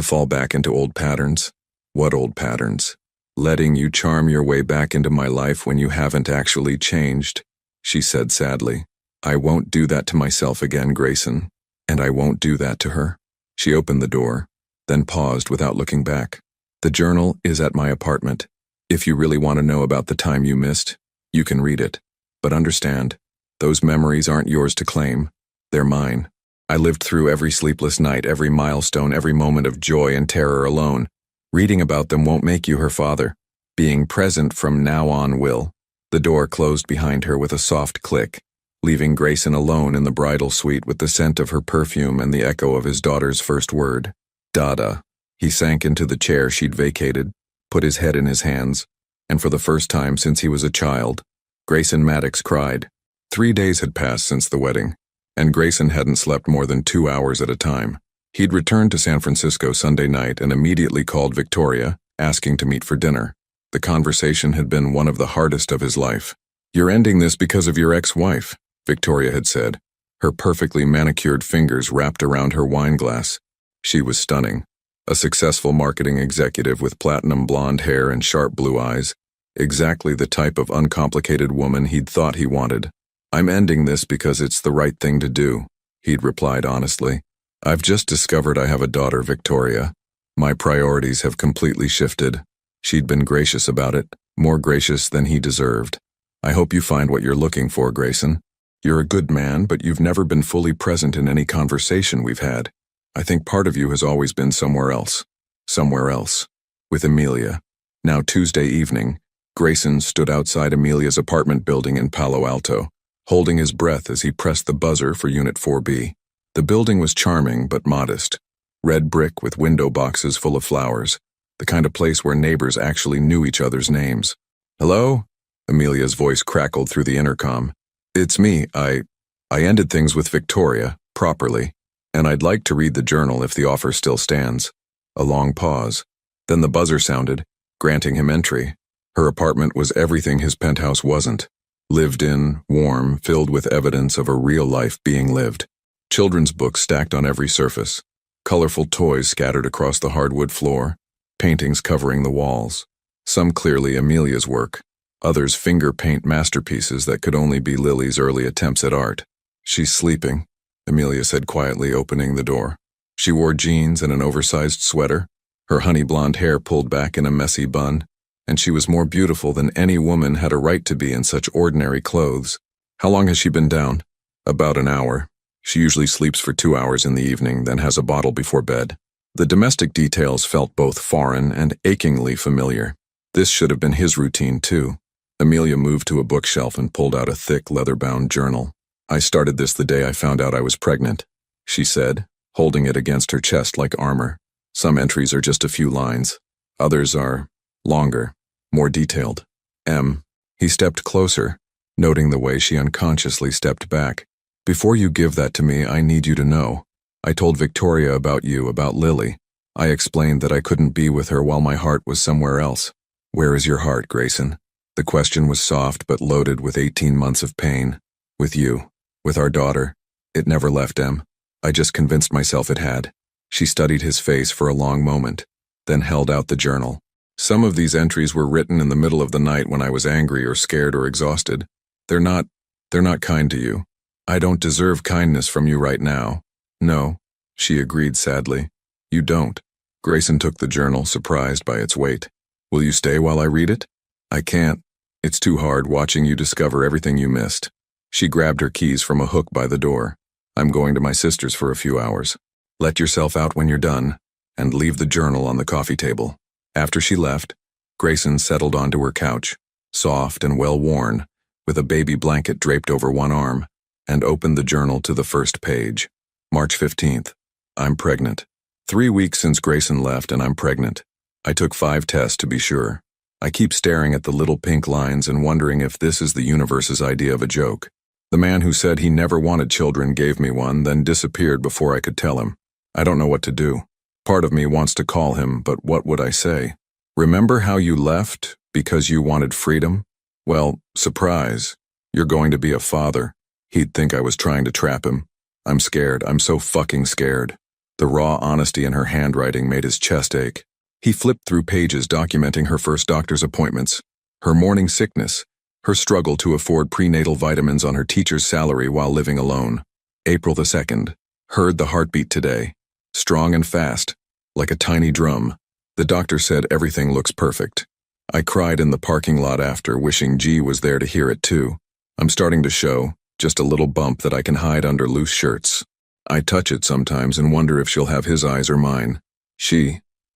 fall back into old patterns." "What old patterns?" "Letting you charm your way back into my life when you haven't actually changed," she said sadly. "I won't do that to myself again, Grayson, and I won't do that to her." She opened the door, then paused without looking back. "The journal is at my apartment. If you really want to know about the time you missed, you can read it. But understand, those memories aren't yours to claim. They're mine. I lived through every sleepless night, every milestone, every moment of joy and terror alone. Reading about them won't make you her father. Being present from now on will." The door closed behind her with a soft click, leaving Grayson alone in the bridal suite with the scent of her perfume and the echo of his daughter's first word. "Dada." He sank into the chair she'd vacated, put his head in his hands, and for the first time since he was a child, Grayson Maddox cried. 3 days had passed since the wedding, and Grayson hadn't slept more than 2 hours at a time. He'd returned to San Francisco Sunday night and immediately called Victoria, asking to meet for dinner. The conversation had been one of the hardest of his life. "You're ending this because of your ex-wife," Victoria had said, her perfectly manicured fingers wrapped around her wine glass. She was stunning. A successful marketing executive with platinum blonde hair and sharp blue eyes. Exactly the type of uncomplicated woman he'd thought he wanted. "I'm ending this because it's the right thing to do," he'd replied honestly. "I've just discovered I have a daughter, Victoria. My priorities have completely shifted." She'd been gracious about it, more gracious than he deserved. "I hope you find what you're looking for, Grayson. You're a good man, but you've never been fully present in any conversation we've had. I think part of you has always been somewhere else." Somewhere else. With Amelia. Now Tuesday evening, Grayson stood outside Amelia's apartment building in Palo Alto, holding his breath as he pressed the buzzer for Unit 4B. The building was charming but modest. Red brick with window boxes full of flowers. The kind of place where neighbors actually knew each other's names. "Hello?" Amelia's voice crackled through the intercom. "It's me. I ended things with Victoria, properly, and I'd like to read the journal if the offer still stands." A long pause. Then the buzzer sounded, granting him entry. Her apartment was everything his penthouse wasn't. Lived in, warm, filled with evidence of a real life being lived. Children's books stacked on every surface. Colorful toys scattered across the hardwood floor. Paintings covering the walls. Some clearly Amelia's work. Others finger paint masterpieces that could only be Lily's early attempts at art. "She's sleeping," Amelia said quietly, opening the door. She wore jeans and an oversized sweater, her honey blonde hair pulled back in a messy bun, and she was more beautiful than any woman had a right to be in such ordinary clothes. "How long has she been down?" "About an hour. She usually sleeps for 2 hours in the evening, then has a bottle before bed." The domestic details felt both foreign and achingly familiar. This should have been his routine too. Amelia moved to a bookshelf and pulled out a thick leather-bound journal. "I started this the day I found out I was pregnant," she said, holding it against her chest like armor. "Some entries are just a few lines. Others are longer, more detailed." He stepped closer, noting the way she unconsciously stepped back. "Before you give that to me, I need you to know. I told Victoria about you, about Lily. I explained that I couldn't be with her while my heart was somewhere else." "Where is your heart, Grayson?" The question was soft but loaded with 18 months of pain. "With you. With our daughter. It never left, Em." I just convinced myself it had. She studied his face for a long moment, then held out the journal. Some of these entries were written in the middle of the night when I was angry or scared or exhausted. They're not kind to you. I don't deserve kindness from you right now. No, she agreed sadly. You don't. Grayson took the journal, surprised by its weight. Will you stay while I read it? I can't. It's too hard watching you discover everything you missed. She grabbed her keys from a hook by the door. I'm going to my sister's for a few hours. Let yourself out when you're done, and leave the journal on the coffee table. After she left, Grayson settled onto her couch, soft and well-worn, with a baby blanket draped over one arm, and opened the journal to the first page. March 15th. I'm pregnant. 3 weeks since Grayson left and I'm pregnant. I took 5 tests to be sure. I keep staring at the little pink lines and wondering if this is the universe's idea of a joke. The man who said he never wanted children gave me one, then disappeared before I could tell him. I don't know what to do. Part of me wants to call him, but what would I say? Remember how you left because you wanted freedom? Well, surprise. You're going to be a father. He'd think I was trying to trap him. I'm scared. I'm so fucking scared. The raw honesty in her handwriting made his chest ache. He flipped through pages documenting her first doctor's appointments, her morning sickness, her struggle to afford prenatal vitamins on her teacher's salary while living alone. April the 2nd. Heard the heartbeat today. Strong and fast, like a tiny drum. The doctor said everything looks perfect. I cried in the parking lot after, wishing G was there to hear it too. I'm starting to show, just a little bump that I can hide under loose shirts. I touch it sometimes and wonder if she'll have his eyes or mine.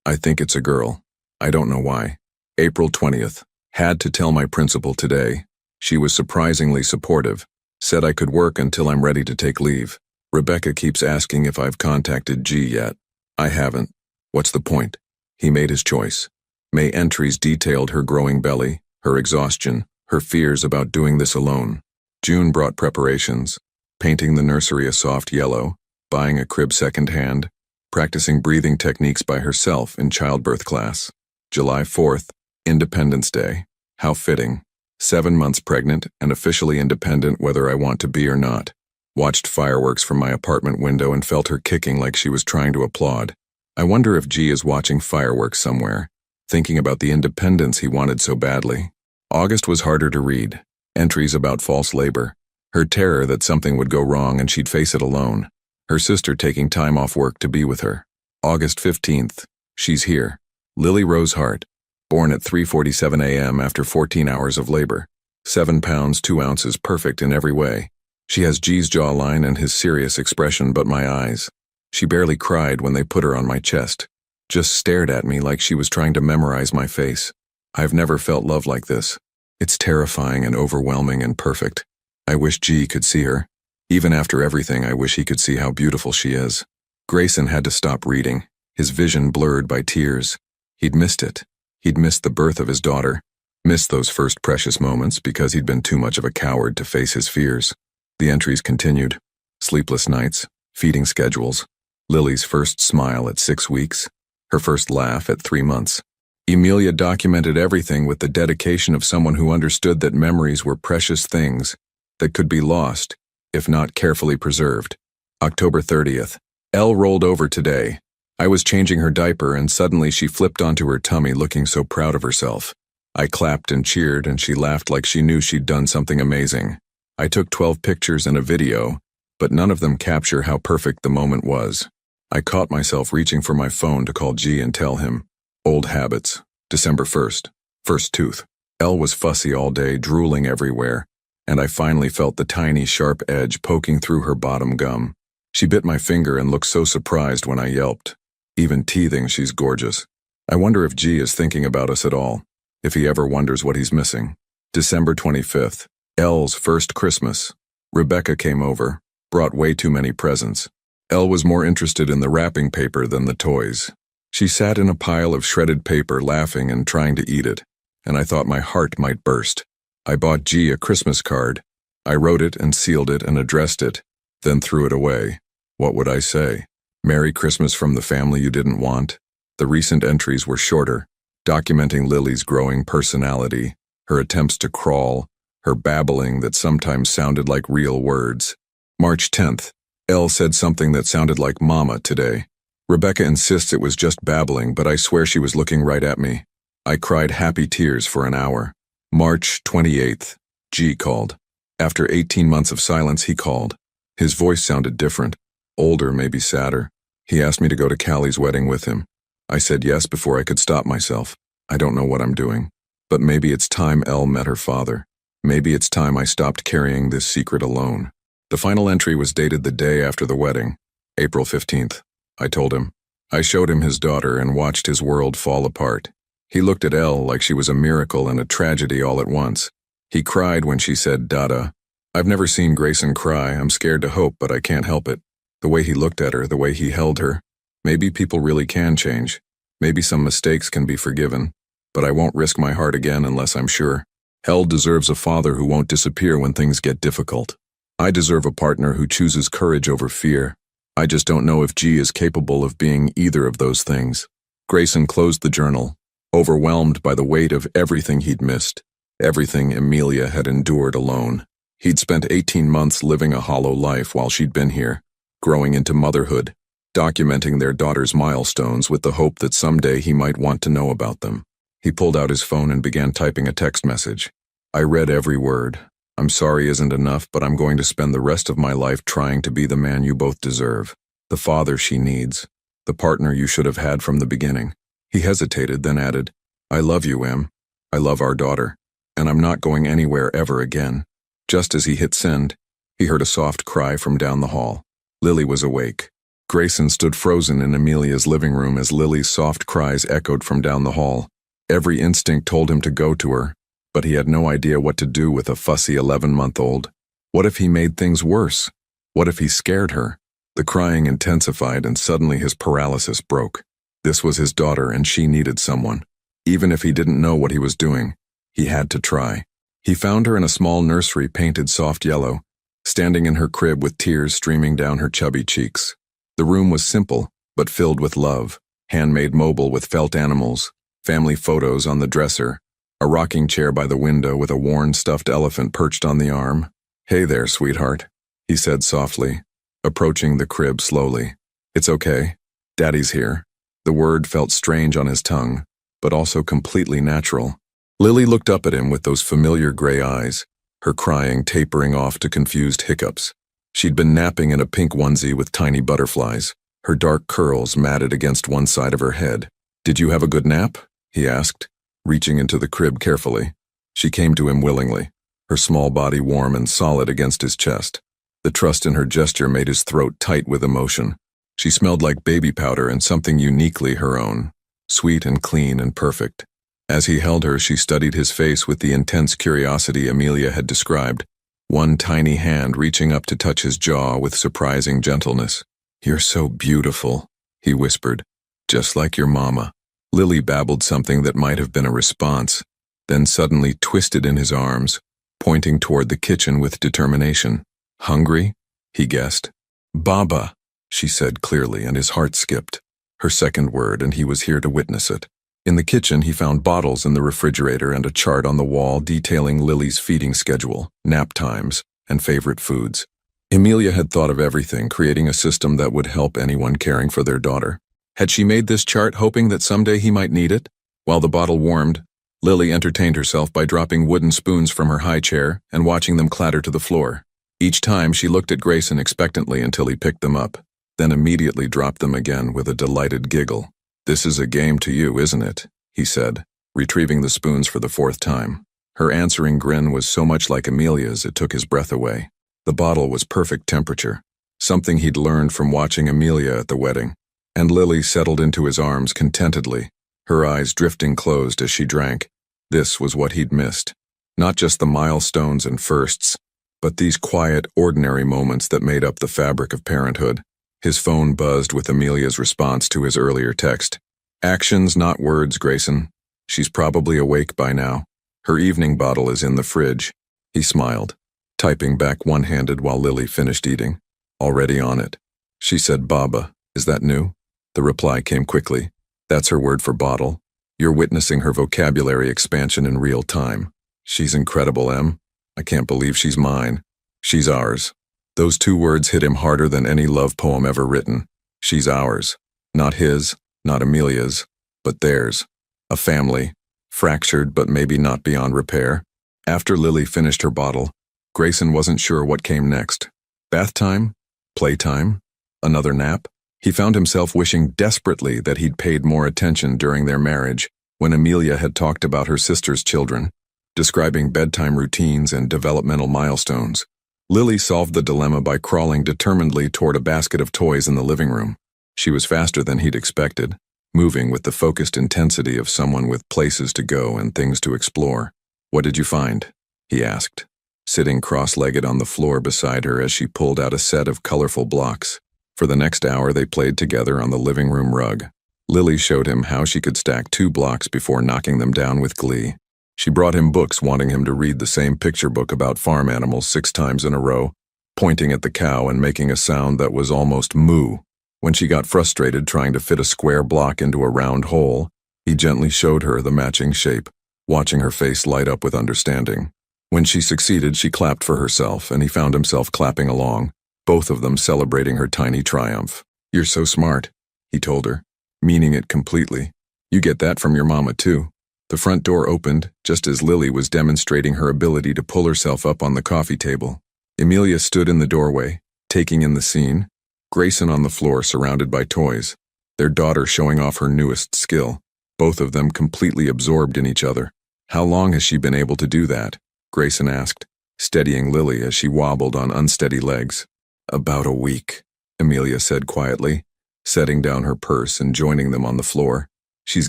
I think it's a girl. I don't know why. April 20th. Had to tell my principal today. She was surprisingly supportive. Said I could work until I'm ready to take leave. Rebecca keeps asking if I've contacted G yet. I haven't. What's the point? He made his choice. May entries detailed her growing belly, her exhaustion, her fears about doing this alone. June brought preparations. Painting the nursery a soft yellow, buying a crib secondhand, practicing breathing techniques by herself in childbirth class. July 4th, Independence Day. How fitting. 7 months pregnant and officially independent whether I want to be or not. Watched fireworks from my apartment window and felt her kicking like she was trying to applaud. I wonder if G is watching fireworks somewhere, thinking about the independence he wanted so badly. August was harder to read. Entries about false labor. Her terror that something would go wrong and she'd face it alone. Her sister taking time off work to be with her. August 15th. She's here. Lily Rose Hart. Born at 3:47 a.m. after 14 hours of labor. 7 pounds 2 ounces, perfect in every way. She has G's jawline and his serious expression, but my eyes. She barely cried when they put her on my chest. Just stared at me like she was trying to memorize my face. I've never felt love like this. It's terrifying and overwhelming and perfect. I wish G could see her. Even after everything, I wish he could see how beautiful she is. Grayson had to stop reading, his vision blurred by tears. He'd missed it. He'd missed the birth of his daughter, missed those first precious moments because he'd been too much of a coward to face his fears. The entries continued. Sleepless nights, feeding schedules, Lily's first smile at 6 weeks, her first laugh at 3 months. Emilia documented everything with the dedication of someone who understood that memories were precious things that could be lost, if not carefully preserved. October 30th. Elle rolled over today. I was changing her diaper and suddenly she flipped onto her tummy looking so proud of herself. I clapped and cheered and she laughed like she knew she'd done something amazing. I took 12 pictures and a video, but none of them capture how perfect the moment was. I caught myself reaching for my phone to call G and tell him. Old habits. December 1st. First tooth. Elle was fussy all day, drooling everywhere, and I finally felt the tiny, sharp edge poking through her bottom gum. She bit my finger and looked so surprised when I yelped. Even teething, she's gorgeous. I wonder if G is thinking about us at all, if he ever wonders what he's missing. December 25th. Elle's first Christmas. Rebecca came over, brought way too many presents. Elle was more interested in the wrapping paper than the toys. She sat in a pile of shredded paper laughing and trying to eat it, and I thought my heart might burst. I bought G a Christmas card. I wrote it and sealed it and addressed it, then threw it away. What would I say? Merry Christmas from the family you didn't want? The recent entries were shorter, documenting Lily's growing personality, her attempts to crawl, her babbling that sometimes sounded like real words. March 10th. Elle said something that sounded like mama today. Rebecca insists it was just babbling, but I swear she was looking right at me. I cried happy tears for an hour. March 28th. G called. After 18 months of silence, he called. His voice sounded different. Older, maybe sadder. He asked me to go to Callie's wedding with him. I said yes before I could stop myself. I don't know what I'm doing. But maybe it's time Elle met her father. Maybe it's time I stopped carrying this secret alone. The final entry was dated the day after the wedding, April 15th. I told him. I showed him his daughter and watched his world fall apart. He looked at Elle like she was a miracle and a tragedy all at once. He cried when she said Dada. I've never seen Grayson cry. I'm scared to hope, but I can't help it. The way he looked at her, the way he held her. Maybe people really can change. Maybe some mistakes can be forgiven. But I won't risk my heart again unless I'm sure. Elle deserves a father who won't disappear when things get difficult. I deserve a partner who chooses courage over fear. I just don't know if G is capable of being either of those things. Grayson closed the journal, overwhelmed by the weight of everything he'd missed, everything Amelia had endured alone. He'd spent 18 months living a hollow life while she'd been here, growing into motherhood, documenting their daughter's milestones with the hope that someday he might want to know about them. He pulled out his phone and began typing a text message. I read every word. I'm sorry isn't enough, but I'm going to spend the rest of my life trying to be the man you both deserve, the father she needs, the partner you should have had from the beginning. He hesitated, then added, I love you, Em. I love our daughter, and I'm not going anywhere ever again. Just as he hit send, he heard a soft cry from down the hall. Lily was awake. Grayson stood frozen in Amelia's living room as Lily's soft cries echoed from down the hall. Every instinct told him to go to her, but he had no idea what to do with a fussy 11-month-old. What if he made things worse? What if he scared her? The crying intensified and suddenly his paralysis broke. This was his daughter and she needed someone. Even if he didn't know what he was doing, he had to try. He found her in a small nursery painted soft yellow, standing in her crib with tears streaming down her chubby cheeks. The room was simple, but filled with love, handmade mobile with felt animals, family photos on the dresser, a rocking chair by the window with a worn stuffed elephant perched on the arm. Hey there, sweetheart, he said softly, approaching the crib slowly. It's okay. Daddy's here. The word felt strange on his tongue, but also completely natural. Lily looked up at him with those familiar gray eyes, her crying tapering off to confused hiccups. She'd been napping in a pink onesie with tiny butterflies, her dark curls matted against one side of her head. Did you have a good nap? He asked, reaching into the crib carefully. She came to him willingly, her small body warm and solid against his chest. The trust in her gesture made his throat tight with emotion. She smelled like baby powder and something uniquely her own, sweet and clean and perfect. As he held her, she studied his face with the intense curiosity Amelia had described, one tiny hand reaching up to touch his jaw with surprising gentleness. You're so beautiful, he whispered, just like your mama. Lily babbled something that might have been a response, then suddenly twisted in his arms, pointing toward the kitchen with determination. Hungry? He guessed. Baba, she said clearly, and his heart skipped. Her second word, and he was here to witness it. In the kitchen, he found bottles in the refrigerator and a chart on the wall detailing Lily's feeding schedule, nap times, and favorite foods. Amelia had thought of everything, creating a system that would help anyone caring for their daughter. Had she made this chart hoping that someday he might need it? While the bottle warmed, Lily entertained herself by dropping wooden spoons from her high chair and watching them clatter to the floor. Each time she looked at Grayson expectantly until he picked them up, then immediately dropped them again with a delighted giggle. This is a game to you, isn't it? He said, retrieving the spoons for the fourth time. Her answering grin was so much like Amelia's it took his breath away. The bottle was perfect temperature, something he'd learned from watching Amelia at the wedding. And Lily settled into his arms contentedly, her eyes drifting closed as she drank. This was what he'd missed. Not just the milestones and firsts, but these quiet, ordinary moments that made up the fabric of parenthood. His phone buzzed with Amelia's response to his earlier text. Actions, not words, Grayson. She's probably awake by now. Her evening bottle is in the fridge. He smiled, typing back one-handed while Lily finished eating. Already on it. She said, Baba, is that new? The reply came quickly. That's her word for bottle. You're witnessing her vocabulary expansion in real time. She's incredible, Em. I can't believe she's mine. She's ours. Those two words hit him harder than any love poem ever written. She's ours. Not his, not Amelia's, but theirs. A family, fractured but maybe not beyond repair. After Lily finished her bottle, Grayson wasn't sure what came next. Bath time? Playtime? Another nap? He found himself wishing desperately that he'd paid more attention during their marriage when Amelia had talked about her sister's children, describing bedtime routines and developmental milestones. Lily solved the dilemma by crawling determinedly toward a basket of toys in the living room. She was faster than he'd expected, moving with the focused intensity of someone with places to go and things to explore. "What did you find?" he asked, sitting cross-legged on the floor beside her as she pulled out a set of colorful blocks. For the next hour, they played together on the living room rug. Lily showed him how she could stack 2 blocks before knocking them down with glee. She brought him books wanting him to read the same picture book about farm animals 6 times in a row, pointing at the cow and making a sound that was almost moo. When she got frustrated trying to fit a square block into a round hole, he gently showed her the matching shape, watching her face light up with understanding. When she succeeded, she clapped for herself, and he found himself clapping along, both of them celebrating her tiny triumph. "You're so smart," he told her, meaning it completely. "You get that from your mama, too." The front door opened just as Lily was demonstrating her ability to pull herself up on the coffee table. Amelia stood in the doorway, taking in the scene, Grayson on the floor surrounded by toys, their daughter showing off her newest skill, both of them completely absorbed in each other. "How long has she been able to do that?" Grayson asked, steadying Lily as she wobbled on unsteady legs. "About a week," Amelia said quietly, setting down her purse and joining them on the floor. "She's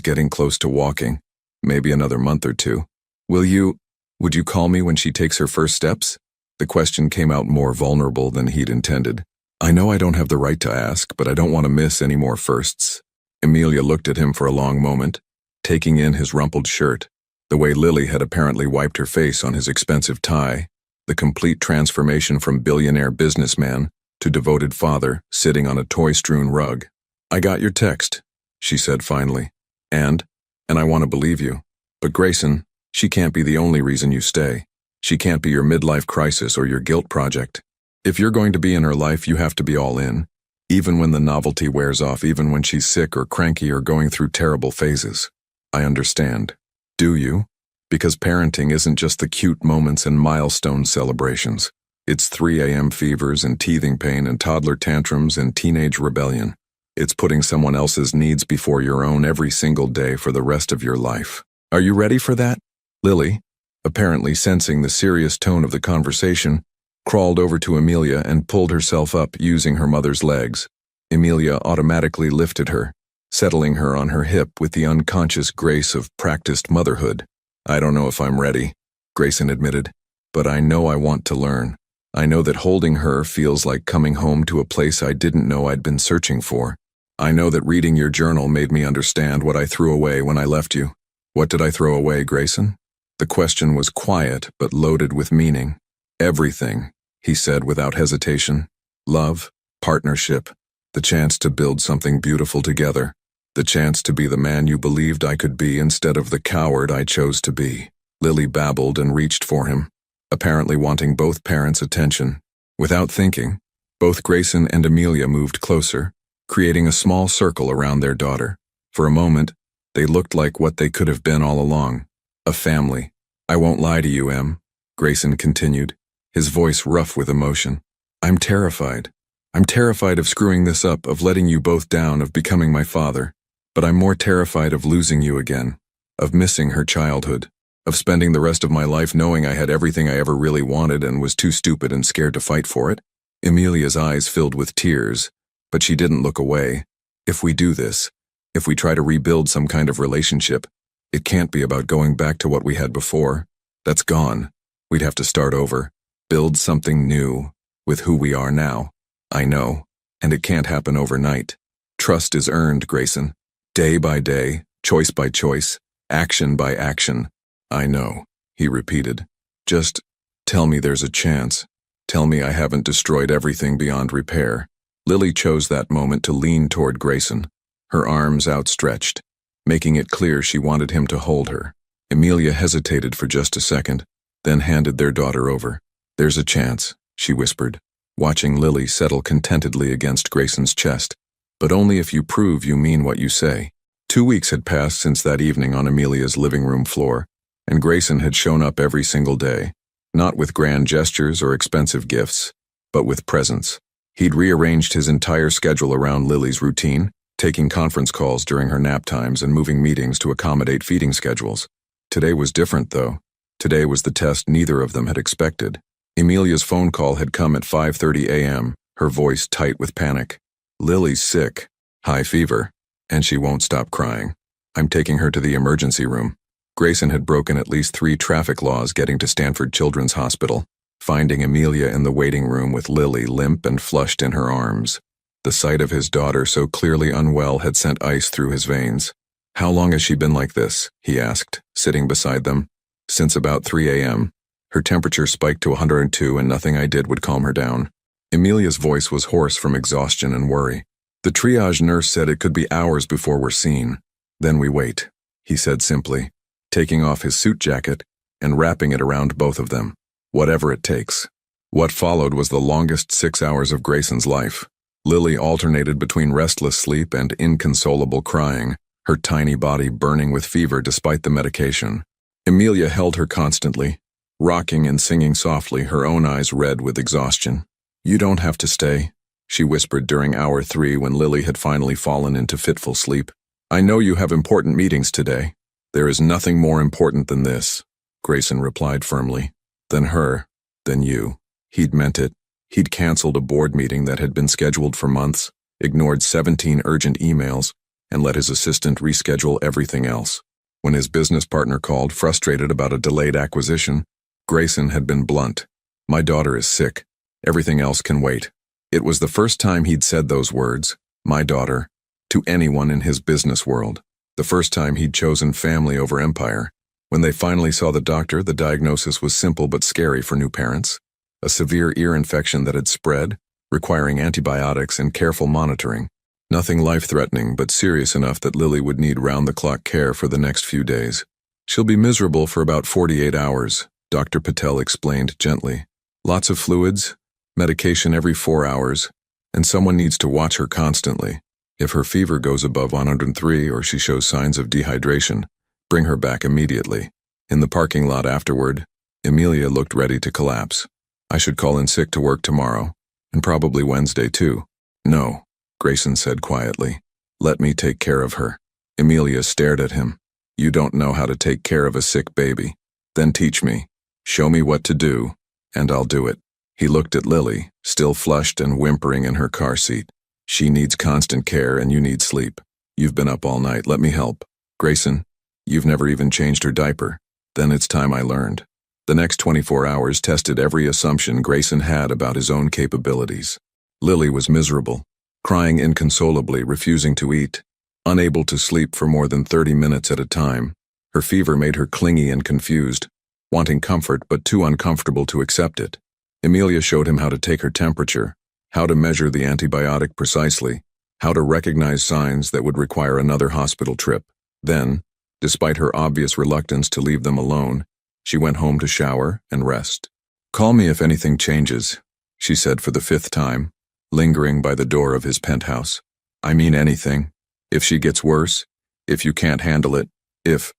getting close to walking. Maybe another month or 2. Would you call me when she takes her first steps?" The question came out more vulnerable than he'd intended. "I know I don't have the right to ask, but I don't want to miss any more firsts." Amelia looked at him for a long moment, taking in his rumpled shirt, the way Lily had apparently wiped her face on his expensive tie, the complete transformation from billionaire businessman to devoted father sitting on a toy-strewn rug. "I got your text," she said finally, and I want to believe you. But Grayson, she can't be the only reason you stay. She can't be your midlife crisis or your guilt project. If you're going to be in her life, you have to be all in, even when the novelty wears off, even when she's sick or cranky or going through terrible phases. I understand. Do you? Because parenting isn't just the cute moments and milestone celebrations. It's 3 a.m. fevers and teething pain and toddler tantrums and teenage rebellion. It's putting someone else's needs before your own every single day for the rest of your life. Are you ready for that? Lily, apparently sensing the serious tone of the conversation, crawled over to Amelia and pulled herself up using her mother's legs. Amelia automatically lifted her, settling her on her hip with the unconscious grace of practiced motherhood. "I don't know if I'm ready," Grayson admitted, "but I know I want to learn. I know that holding her feels like coming home to a place I didn't know I'd been searching for. I know that reading your journal made me understand what I threw away when I left you." "What did I throw away, Grayson?" The question was quiet but loaded with meaning. "Everything," he said without hesitation. "Love, partnership, the chance to build something beautiful together, the chance to be the man you believed I could be instead of the coward I chose to be." Lily babbled and reached for him, apparently wanting both parents' attention. Without thinking, both Grayson and Amelia moved closer, creating a small circle around their daughter. For a moment, they looked like what they could have been all along, a family. "I won't lie to you, Em," Grayson continued, his voice rough with emotion. "I'm terrified. I'm terrified of screwing this up, of letting you both down, of becoming my father. But I'm more terrified of losing you again, of missing her childhood, of spending the rest of my life knowing I had everything I ever really wanted and was too stupid and scared to fight for it." Amelia's eyes filled with tears, but she didn't look away. "If we do this, if we try to rebuild some kind of relationship, it can't be about going back to what we had before. That's gone. We'd have to start over, build something new, with who we are now. I know, and it can't happen overnight. Trust is earned, Grayson. Day by day, choice by choice, action by action." "I know," he repeated. "Just tell me there's a chance. Tell me I haven't destroyed everything beyond repair." Lily chose that moment to lean toward Grayson, her arms outstretched, making it clear she wanted him to hold her. Amelia hesitated for just a second, then handed their daughter over. "There's a chance," she whispered. watching Lily settle contentedly against Grayson's chest. But only if you prove you mean what you say. 2 weeks had passed since that evening on Amelia's living room floor, and Grayson had shown up every single day, not with grand gestures or expensive gifts, but with presence. He'd rearranged his entire schedule around Lily's routine, taking conference calls during her nap times and moving meetings to accommodate feeding schedules. Today was different, though. Today was the test neither of them had expected. Amelia's phone call had come at 5:30 a.m., her voice tight with panic. "Lily's sick. High fever. And she won't stop crying. I'm taking her to the emergency room." Grayson had broken at least 3 traffic laws getting to Stanford Children's Hospital, finding Amelia in the waiting room with Lily limp and flushed in her arms. The sight of his daughter so clearly unwell had sent ice through his veins. "How long has she been like this?" he asked, sitting beside them. "Since about 3 a.m. Her temperature spiked to 102 and nothing I did would calm her down." Amelia's voice was hoarse from exhaustion and worry. "The triage nurse said it could be hours before we're seen. Then we wait," he said simply, taking off his suit jacket and wrapping it around both of them. "Whatever it takes." What followed was the longest 6 hours of Grayson's life. Lily alternated between restless sleep and inconsolable crying, her tiny body burning with fever despite the medication. Amelia held her constantly, rocking and singing softly, her own eyes red with exhaustion. "You don't have to stay," she whispered during hour 3 when Lily had finally fallen into fitful sleep. "I know you have important meetings today." "There is nothing more important than this," Grayson replied firmly. "Than her, than you." He'd meant it. He'd canceled a board meeting that had been scheduled for months, ignored 17 urgent emails, and let his assistant reschedule everything else. When his business partner called, frustrated about a delayed acquisition, Grayson had been blunt. "My daughter is sick. Everything else can wait." It was the first time he'd said those words, "my daughter," to anyone in his business world. The first time he'd chosen family over empire. When they finally saw the doctor, the diagnosis was simple but scary for new parents. A severe ear infection that had spread, requiring antibiotics and careful monitoring. Nothing life-threatening, but serious enough that Lily would need round-the-clock care for the next few days. "She'll be miserable for about 48 hours, Dr. Patel explained gently. "Lots of fluids, medication every 4 hours, and someone needs to watch her constantly. If her fever goes above 103 or she shows signs of dehydration, bring her back immediately." In the parking lot afterward, Amelia looked ready to collapse. "I should call in sick to work tomorrow, and probably Wednesday too." "No," Grayson said quietly. "Let me take care of her." Amelia stared at him. "You don't know how to take care of a sick baby. Then teach me. Show me what to do, and I'll do it." He looked at Lily, still flushed and whimpering in her car seat. "She needs constant care and you need sleep. You've been up all night. Let me help." "Grayson, you've never even changed her diaper." "Then it's time I learned." The next 24 hours tested every assumption Grayson had about his own capabilities. Lily was miserable, crying inconsolably, refusing to eat, unable to sleep for more than 30 minutes at a time. Her fever made her clingy and confused, wanting comfort but too uncomfortable to accept it. Amelia showed him how to take her temperature, how to measure the antibiotic precisely, how to recognize signs that would require another hospital trip. Then, despite her obvious reluctance to leave them alone, she went home to shower and rest. "Call me if anything changes," she said for the 5th time, lingering by the door of his penthouse. "I mean anything. If she gets worse, if you can't handle it, if,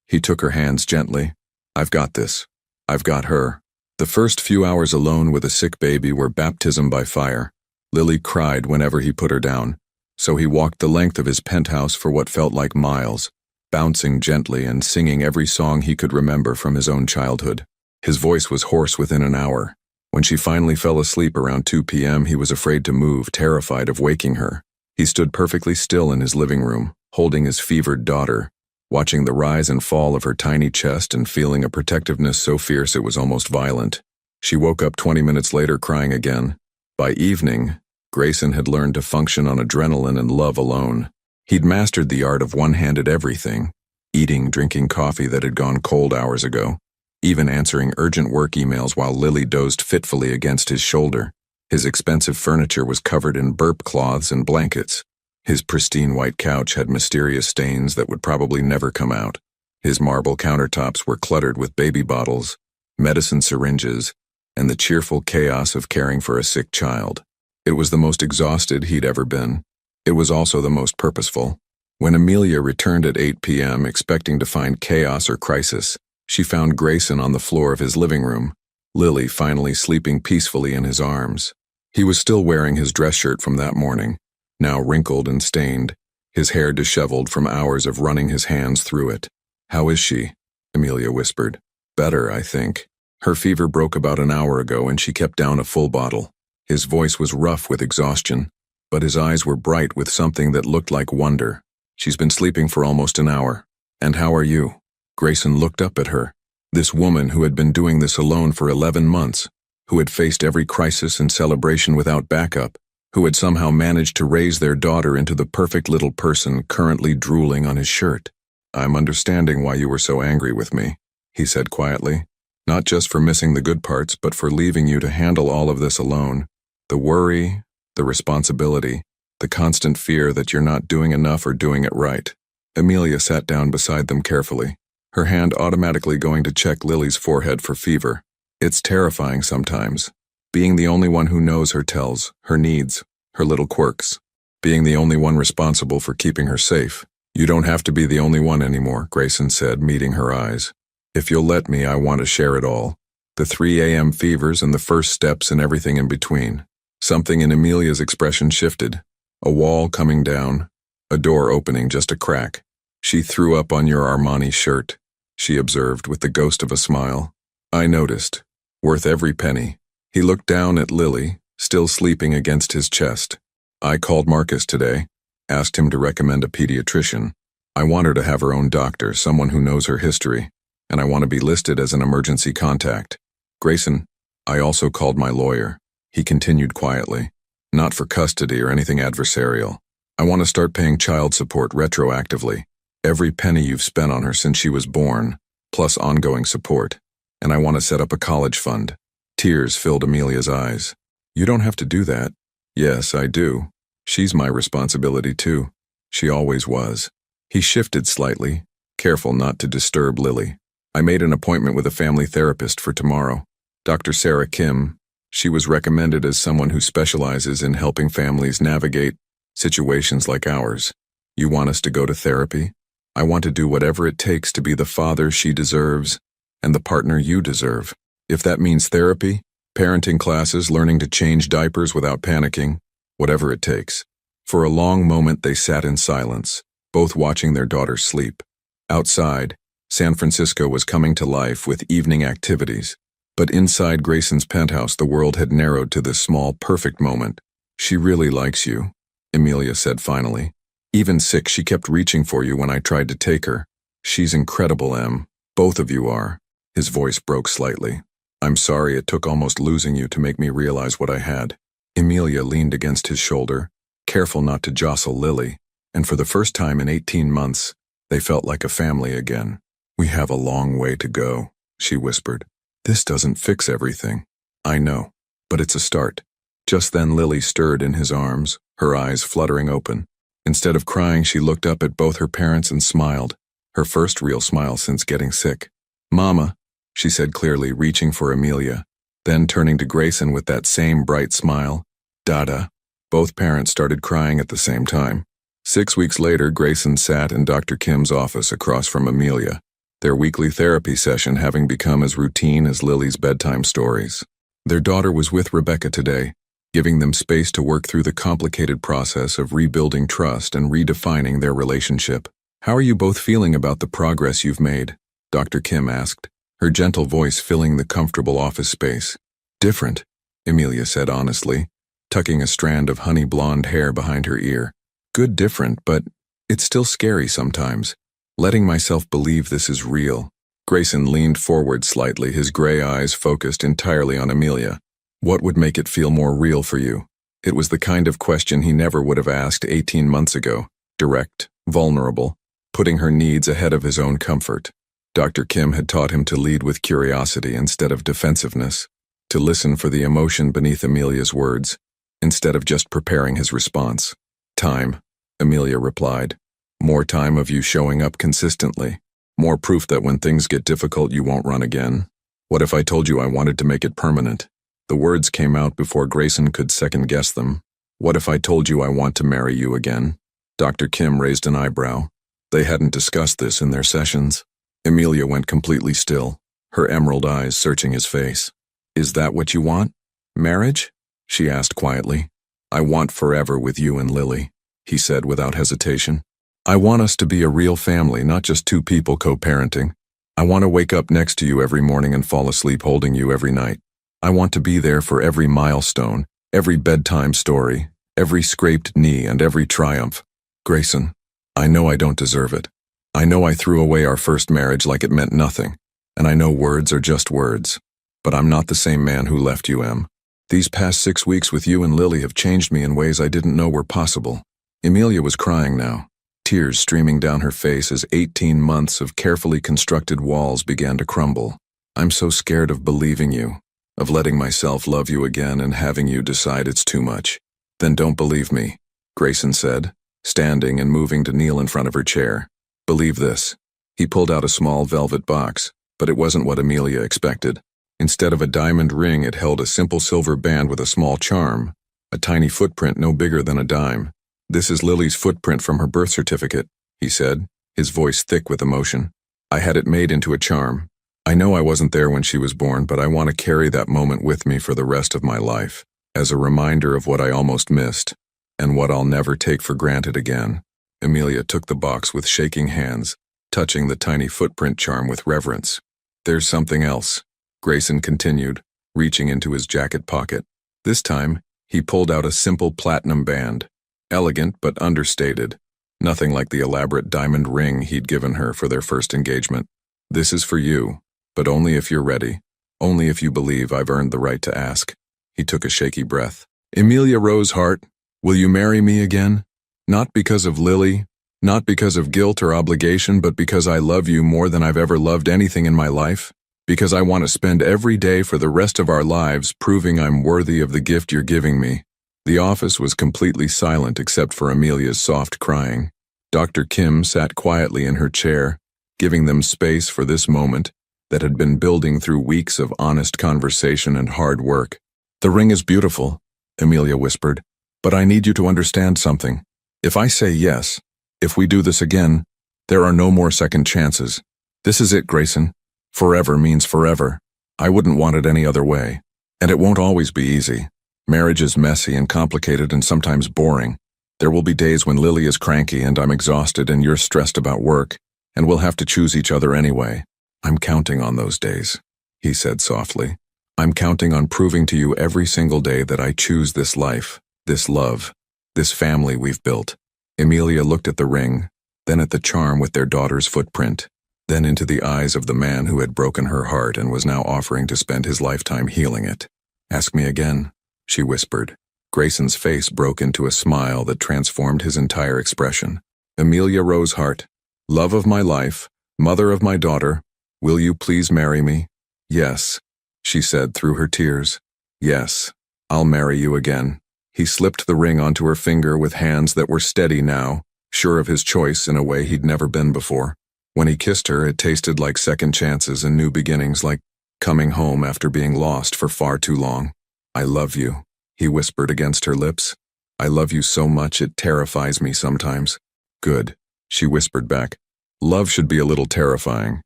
he took her hands gently. "I've got this. I've got her." The first few hours alone with a sick baby were baptism by fire. Lily cried whenever he put her down, so he walked the length of his penthouse for what felt like miles, bouncing gently and singing every song he could remember from his own childhood. His voice was hoarse within an hour. When she finally fell asleep around 2 p.m., he was afraid to move, terrified of waking her. He stood perfectly still in his living room, holding his fevered daughter, watching the rise and fall of her tiny chest and feeling a protectiveness so fierce it was almost violent. She woke up 20 minutes later crying again. By evening, Grayson had learned to function on adrenaline and love alone. He'd mastered the art of one-handed everything, eating, drinking coffee that had gone cold hours ago, even answering urgent work emails while Lily dozed fitfully against his shoulder. His expensive furniture was covered in burp cloths and blankets. His pristine white couch had mysterious stains that would probably never come out. His marble countertops were cluttered with baby bottles, medicine syringes, and the cheerful chaos of caring for a sick child. It was the most exhausted he'd ever been. It was also the most purposeful. When Amelia returned at 8 p.m. expecting to find chaos or crisis, she found Grayson on the floor of his living room, Lily finally sleeping peacefully in his arms. He was still wearing his dress shirt from that morning, now wrinkled and stained, his hair disheveled from hours of running his hands through it. "How is she?" Amelia whispered. "Better, I think. Her fever broke about an hour ago and she kept down a full bottle." His voice was rough with exhaustion, but his eyes were bright with something that looked like wonder. "She's been sleeping for almost an hour. And how are you?" Grayson looked up at her. This woman who had been doing this alone for 11 months, who had faced every crisis and celebration without backup, who had somehow managed to raise their daughter into the perfect little person currently drooling on his shirt. "I'm understanding why you were so angry with me," he said quietly. "Not just for missing the good parts, but for leaving you to handle all of this alone. The worry, the responsibility, the constant fear that you're not doing enough or doing it right." Amelia sat down beside them carefully, her hand automatically going to check Lily's forehead for fever. It's terrifying sometimes, being the only one who knows her tells, her needs, her little quirks, being the only one responsible for keeping her safe. "You don't have to be the only one anymore," Grayson said, meeting her eyes. "If you'll let me, I want to share it all. The 3 a.m. fevers and the first steps and everything in between." Something in Amelia's expression shifted. A wall coming down, a door opening just a crack. "She threw up on your Armani shirt," she observed with the ghost of a smile. "I noticed. Worth every penny." He looked down at Lily, still sleeping against his chest. "I called Marcus today, asked him to recommend a pediatrician. I want her to have her own doctor, someone who knows her history, and I want to be listed as an emergency contact. Grayson, I also called my lawyer," he continued quietly. "Not for custody or anything adversarial. I want to start paying child support retroactively. Every penny you've spent on her since she was born, plus ongoing support. And I want to set up a college fund." Tears filled Amelia's eyes. "You don't have to do that." "Yes, I do. She's my responsibility too. She always was." He shifted slightly, careful not to disturb Lily. "I made an appointment with a family therapist for tomorrow. Dr. Sarah Kim. She was recommended as someone who specializes in helping families navigate situations like ours. You want us to go to therapy? I want to do whatever it takes to be the father she deserves and the partner you deserve. If that means therapy, parenting classes, learning to change diapers without panicking, whatever it takes." For a long moment they sat in silence, both watching their daughter sleep. Outside, San Francisco was coming to life with evening activities. But inside Grayson's penthouse, the world had narrowed to this small, perfect moment. "She really likes you," Amelia said finally. "Even sick, she kept reaching for you when I tried to take her. She's incredible, Em. Both of you are." His voice broke slightly. "I'm sorry it took almost losing you to make me realize what I had." Amelia leaned against his shoulder, careful not to jostle Lily, and for the first time in 18 months, they felt like a family again. "We have a long way to go," she whispered. "This doesn't fix everything." "I know, but it's a start." Just then Lily stirred in his arms, her eyes fluttering open. Instead of crying, she looked up at both her parents and smiled, her first real smile since getting sick. "Mama," she said clearly, reaching for Amelia, then turning to Grayson with that same bright smile. "Dada." Both parents started crying at the same time. 6 weeks later, Grayson sat in Dr. Kim's office across from Amelia, their weekly therapy session having become as routine as Lily's bedtime stories. Their daughter was with Rebecca today, giving them space to work through the complicated process of rebuilding trust and redefining their relationship. "How are you both feeling about the progress you've made?" Dr. Kim asked, her gentle voice filling the comfortable office space. "Different," Amelia said honestly, tucking a strand of honey blonde hair behind her ear. "Good different, but it's still scary sometimes. Letting myself believe this is real." Grayson leaned forward slightly, his gray eyes focused entirely on Amelia. "What would make it feel more real for you?" It was the kind of question he never would have asked 18 months ago, direct, vulnerable, putting her needs ahead of his own comfort. Dr. Kim had taught him to lead with curiosity instead of defensiveness, to listen for the emotion beneath Amelia's words, instead of just preparing his response. "Time," Amelia replied. "More time of you showing up consistently. More proof that when things get difficult you won't run again." What if I told you I wanted to make it permanent? The words came out before Grayson could second-guess them. What if I told you I want to marry you again? Dr. Kim raised an eyebrow. They hadn't discussed this in their sessions. Amelia went completely still, her emerald eyes searching his face. Is that what you want? Marriage? She asked quietly. I want forever with you and Lily, he said without hesitation. I want us to be a real family, not just two people co-parenting. I want to wake up next to you every morning and fall asleep holding you every night. I want to be there for every milestone, every bedtime story, every scraped knee and every triumph. Grayson, I know I don't deserve it. I know I threw away our first marriage like it meant nothing, and I know words are just words. But I'm not the same man who left you, Em. These past 6 weeks with you and Lily have changed me in ways I didn't know were possible. Amelia was crying now, tears streaming down her face as 18 months of carefully constructed walls began to crumble. I'm so scared of believing you, of letting myself love you again and having you decide it's too much. Then don't believe me, Grayson said, standing and moving to kneel in front of her chair. Believe this. He pulled out a small velvet box, but it wasn't what Amelia expected. Instead of a diamond ring, it held a simple silver band with a small charm, a tiny footprint no bigger than a dime. This is Lily's footprint from her birth certificate, he said, his voice thick with emotion. I had it made into a charm. I know I wasn't there when she was born, but I want to carry that moment with me for the rest of my life, as a reminder of what I almost missed, and what I'll never take for granted again. Amelia took the box with shaking hands, touching the tiny footprint charm with reverence. There's something else, Grayson continued, reaching into his jacket pocket. This time, he pulled out a simple platinum band, elegant but understated, nothing like the elaborate diamond ring he'd given her for their first engagement. This is for you, but only if you're ready, only if you believe I've earned the right to ask. He took a shaky breath. Amelia Rosehart, will you marry me again? Not because of Lily, not because of guilt or obligation, but because I love you more than I've ever loved anything in my life. Because I want to spend every day for the rest of our lives proving I'm worthy of the gift you're giving me. The office was completely silent except for Amelia's soft crying. Dr. Kim sat quietly in her chair, giving them space for this moment that had been building through weeks of honest conversation and hard work. The ring is beautiful, Amelia whispered, but I need you to understand something. If I say yes, if we do this again, there are no more second chances. This is it, Grayson. Forever means forever. I wouldn't want it any other way. And it won't always be easy. Marriage is messy and complicated and sometimes boring. There will be days when Lily is cranky and I'm exhausted and you're stressed about work, and we'll have to choose each other anyway. I'm counting on those days, he said softly. I'm counting on proving to you every single day that I choose this life, this love, this family we've built. Amelia looked at the ring, then at the charm with their daughter's footprint, then into the eyes of the man who had broken her heart and was now offering to spend his lifetime healing it. Ask me again, she whispered. Grayson's face broke into a smile that transformed his entire expression. Amelia Rosehart, love of my life, mother of my daughter, will you please marry me? Yes, she said through her tears. Yes, I'll marry you again. He slipped the ring onto her finger with hands that were steady now, sure of his choice in a way he'd never been before. When he kissed her, it tasted like second chances and new beginnings, like coming home after being lost for far too long. I love you, he whispered against her lips. I love you so much it terrifies me sometimes. Good, she whispered back. Love should be a little terrifying.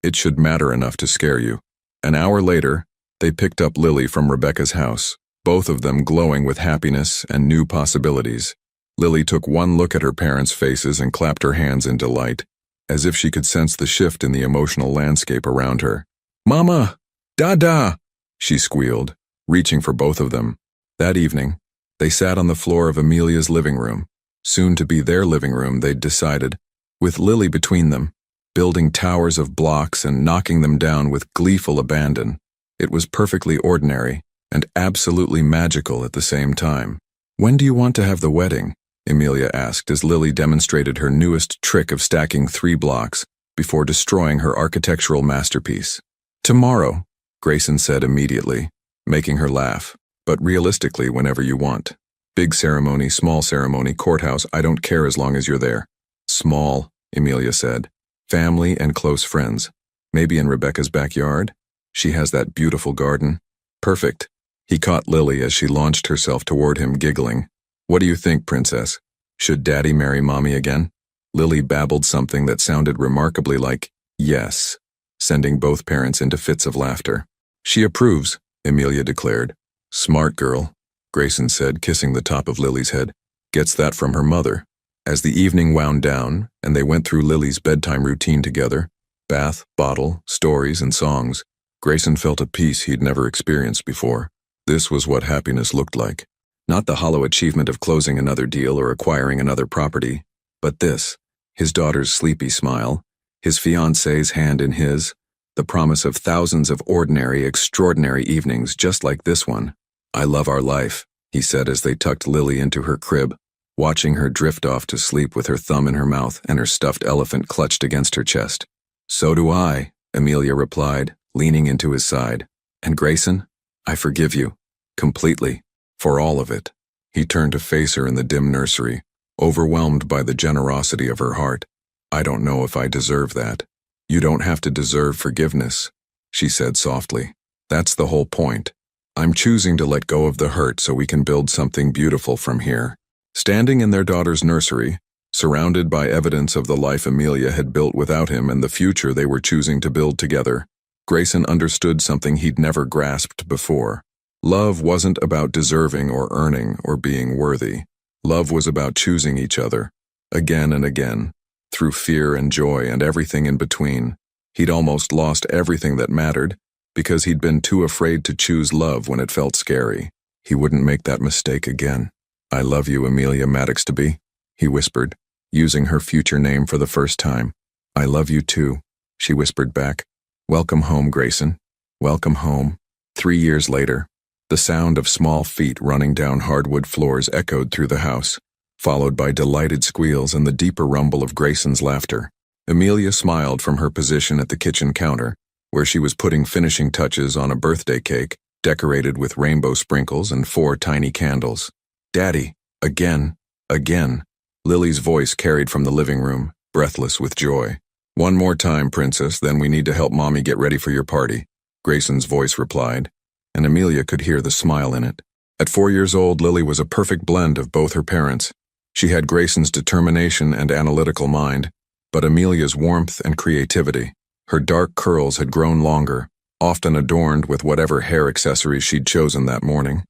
It should matter enough to scare you. An hour later, they picked up Lily from Rebecca's house, both of them glowing with happiness and new possibilities. Lily took one look at her parents' faces and clapped her hands in delight, as if she could sense the shift in the emotional landscape around her. Mama! Dada! She squealed, reaching for both of them. That evening, they sat on the floor of Amelia's living room, soon to be their living room, they'd decided, with Lily between them, building towers of blocks and knocking them down with gleeful abandon. It was perfectly ordinary and absolutely magical at the same time. When do you want to have the wedding? Amelia asked as Lily demonstrated her newest trick of stacking 3 blocks before destroying her architectural masterpiece. Tomorrow, Grayson said immediately, making her laugh, but realistically whenever you want. Big ceremony, small ceremony, courthouse, I don't care as long as you're there. Small, Amelia said. Family and close friends. Maybe in Rebecca's backyard? She has that beautiful garden. Perfect. He caught Lily as she launched herself toward him, giggling. What do you think, princess? Should Daddy marry Mommy again? Lily babbled something that sounded remarkably like, yes, sending both parents into fits of laughter. She approves, Amelia declared. Smart girl, Grayson said, kissing the top of Lily's head. Gets that from her mother. As the evening wound down, and they went through Lily's bedtime routine together, bath, bottle, stories, and songs, Grayson felt a peace he'd never experienced before. This was what happiness looked like. Not the hollow achievement of closing another deal or acquiring another property, but this, his daughter's sleepy smile, his fiancé's hand in his, the promise of thousands of ordinary, extraordinary evenings just like this one. I love our life, he said as they tucked Lily into her crib, watching her drift off to sleep with her thumb in her mouth and her stuffed elephant clutched against her chest. So do I, Amelia replied, leaning into his side. And Grayson, I forgive you. Completely. For all of it. He turned to face her in the dim nursery, overwhelmed by the generosity of her heart. I don't know if I deserve that. You don't have to deserve forgiveness, she said softly. That's the whole point. I'm choosing to let go of the hurt so we can build something beautiful from here. Standing in their daughter's nursery, surrounded by evidence of the life Amelia had built without him and the future they were choosing to build together, Grayson understood something he'd never grasped before. Love wasn't about deserving or earning or being worthy. Love was about choosing each other, again and again, through fear and joy and everything in between. He'd almost lost everything that mattered because he'd been too afraid to choose love when it felt scary. He wouldn't make that mistake again. I love you, Amelia Maddox-to-be, he whispered, using her future name for the first time. I love you too, she whispered back. Welcome home, Grayson. Welcome home. 3 years later, the sound of small feet running down hardwood floors echoed through the house, followed by delighted squeals and the deeper rumble of Grayson's laughter. Amelia smiled from her position at the kitchen counter, where she was putting finishing touches on a birthday cake, decorated with rainbow sprinkles and 4 tiny candles. Daddy, again, again, Lily's voice carried from the living room, breathless with joy. One more time, princess, then we need to help Mommy get ready for your party, Grayson's voice replied, and Amelia could hear the smile in it. At 4 years old, Lily was a perfect blend of both her parents. She had Grayson's determination and analytical mind, but Amelia's warmth and creativity. Her dark curls had grown longer, often adorned with whatever hair accessories she'd chosen that morning,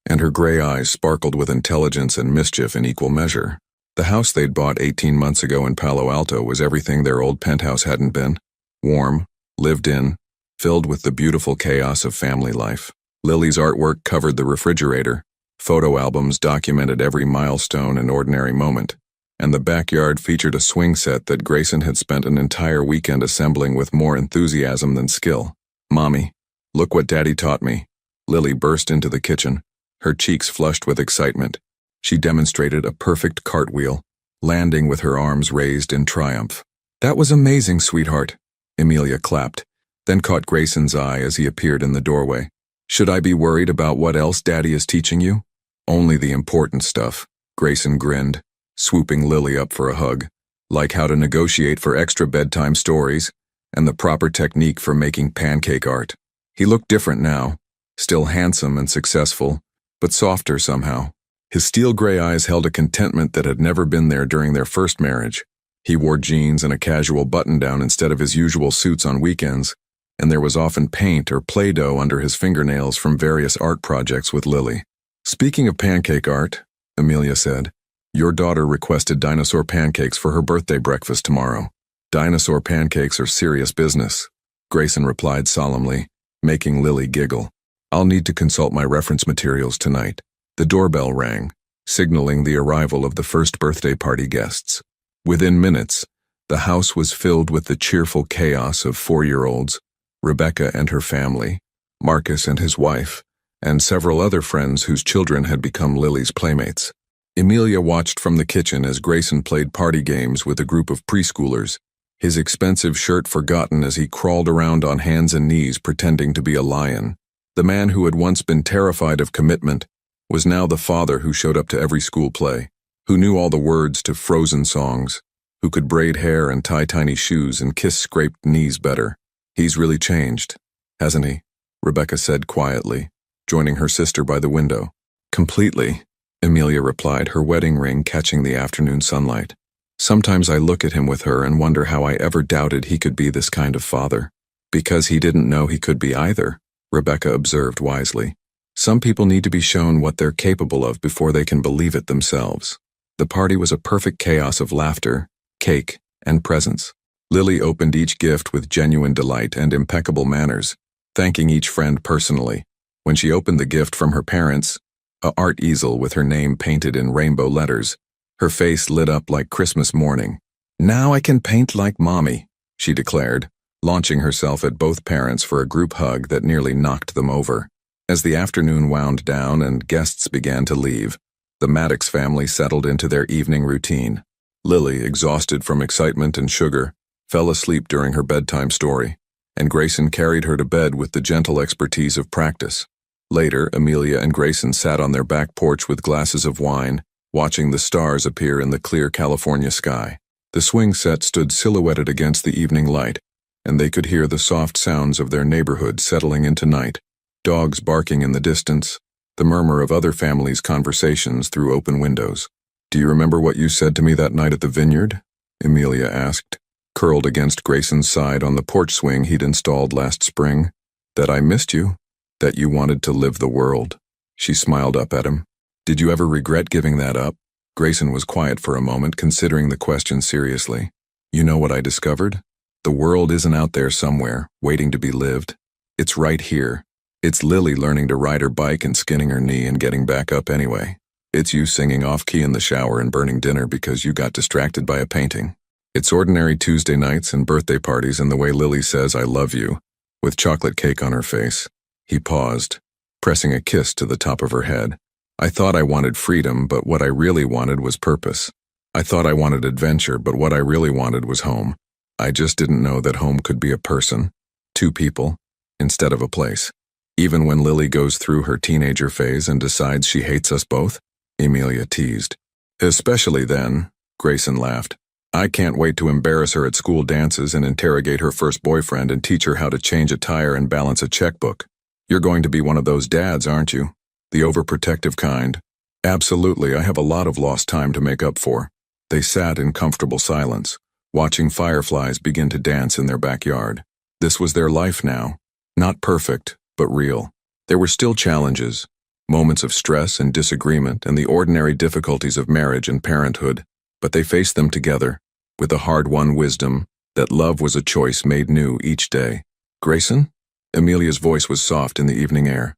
and her gray eyes sparkled with intelligence and mischief in equal measure. The house they'd bought 18 months ago in Palo Alto was everything their old penthouse hadn't been. Warm, lived in, filled with the beautiful chaos of family life. Lily's artwork covered the refrigerator. Photo albums documented every milestone and ordinary moment. And the backyard featured a swing set that Grayson had spent an entire weekend assembling with more enthusiasm than skill. Mommy, look what Daddy taught me. Lily burst into the kitchen, her cheeks flushed with excitement. She demonstrated a perfect cartwheel, landing with her arms raised in triumph. That was amazing, sweetheart. Amelia clapped, then caught Grayson's eye as he appeared in the doorway. Should I be worried about what else Daddy is teaching you? Only the important stuff, Grayson grinned, swooping Lily up for a hug, like how to negotiate for extra bedtime stories and the proper technique for making pancake art. He looked different now, still handsome and successful, but softer somehow. His steel gray eyes held a contentment that had never been there during their first marriage. He wore jeans and a casual button-down instead of his usual suits on weekends, and there was often paint or Play-Doh under his fingernails from various art projects with Lily. Speaking of pancake art, Amelia said, your daughter requested dinosaur pancakes for her birthday breakfast tomorrow. Dinosaur pancakes are serious business, Grayson replied solemnly, making Lily giggle. I'll need to consult my reference materials tonight. The doorbell rang, signaling the arrival of the first birthday party guests. Within minutes, the house was filled with the cheerful chaos of 4-year-olds, Rebecca and her family, Marcus and his wife, and several other friends whose children had become Lily's playmates. Amelia watched from the kitchen as Grayson played party games with a group of preschoolers, his expensive shirt forgotten as he crawled around on hands and knees pretending to be a lion. The man who had once been terrified of commitment was now the father who showed up to every school play, who knew all the words to Frozen songs, who could braid hair and tie tiny shoes and kiss scraped knees better. He's really changed, hasn't he? Rebecca said quietly, joining her sister by the window. Completely, Amelia replied, her wedding ring catching the afternoon sunlight. Sometimes I look at him with her and wonder how I ever doubted he could be this kind of father. Because he didn't know he could be either, Rebecca observed wisely. Some people need to be shown what they're capable of before they can believe it themselves. The party was a perfect chaos of laughter, cake, and presents. Lily opened each gift with genuine delight and impeccable manners, thanking each friend personally. When she opened the gift from her parents, an art easel with her name painted in rainbow letters, her face lit up like Christmas morning. "Now I can paint like Mommy," she declared, launching herself at both parents for a group hug that nearly knocked them over. As the afternoon wound down and guests began to leave, the Maddox family settled into their evening routine. Lily, exhausted from excitement and sugar, fell asleep during her bedtime story, and Grayson carried her to bed with the gentle expertise of practice. Later, Amelia and Grayson sat on their back porch with glasses of wine, watching the stars appear in the clear California sky. The swing set stood silhouetted against the evening light, and they could hear the soft sounds of their neighborhood settling into night. Dogs barking in the distance, the murmur of other families' conversations through open windows. "Do you remember what you said to me that night at the vineyard?" Amelia asked, curled against Grayson's side on the porch swing he'd installed last spring. "That I missed you, that you wanted to live the world." She smiled up at him. "Did you ever regret giving that up?" Grayson was quiet for a moment, considering the question seriously. "You know what I discovered? The world isn't out there somewhere, waiting to be lived. It's right here. It's Lily learning to ride her bike and skinning her knee and getting back up anyway. It's you singing off-key in the shower and burning dinner because you got distracted by a painting. It's ordinary Tuesday nights and birthday parties and the way Lily says, 'I love you,' with chocolate cake on her face." He paused, pressing a kiss to the top of her head. "I thought I wanted freedom, but what I really wanted was purpose. I thought I wanted adventure, but what I really wanted was home. I just didn't know that home could be a person, two people, instead of a place. Even when Lily goes through her teenager phase and decides she hates us both," Amelia teased. "Especially then," Grayson laughed. "I can't wait to embarrass her at school dances and interrogate her first boyfriend and teach her how to change a tire and balance a checkbook. You're going to be one of those dads, aren't you? The overprotective kind." "Absolutely, I have a lot of lost time to make up for." They sat in comfortable silence, watching fireflies begin to dance in their backyard. This was their life now. Not perfect, but real. There were still challenges, moments of stress and disagreement and the ordinary difficulties of marriage and parenthood, but they faced them together, with a hard-won wisdom that love was a choice made new each day. "Grayson?" Amelia's voice was soft in the evening air.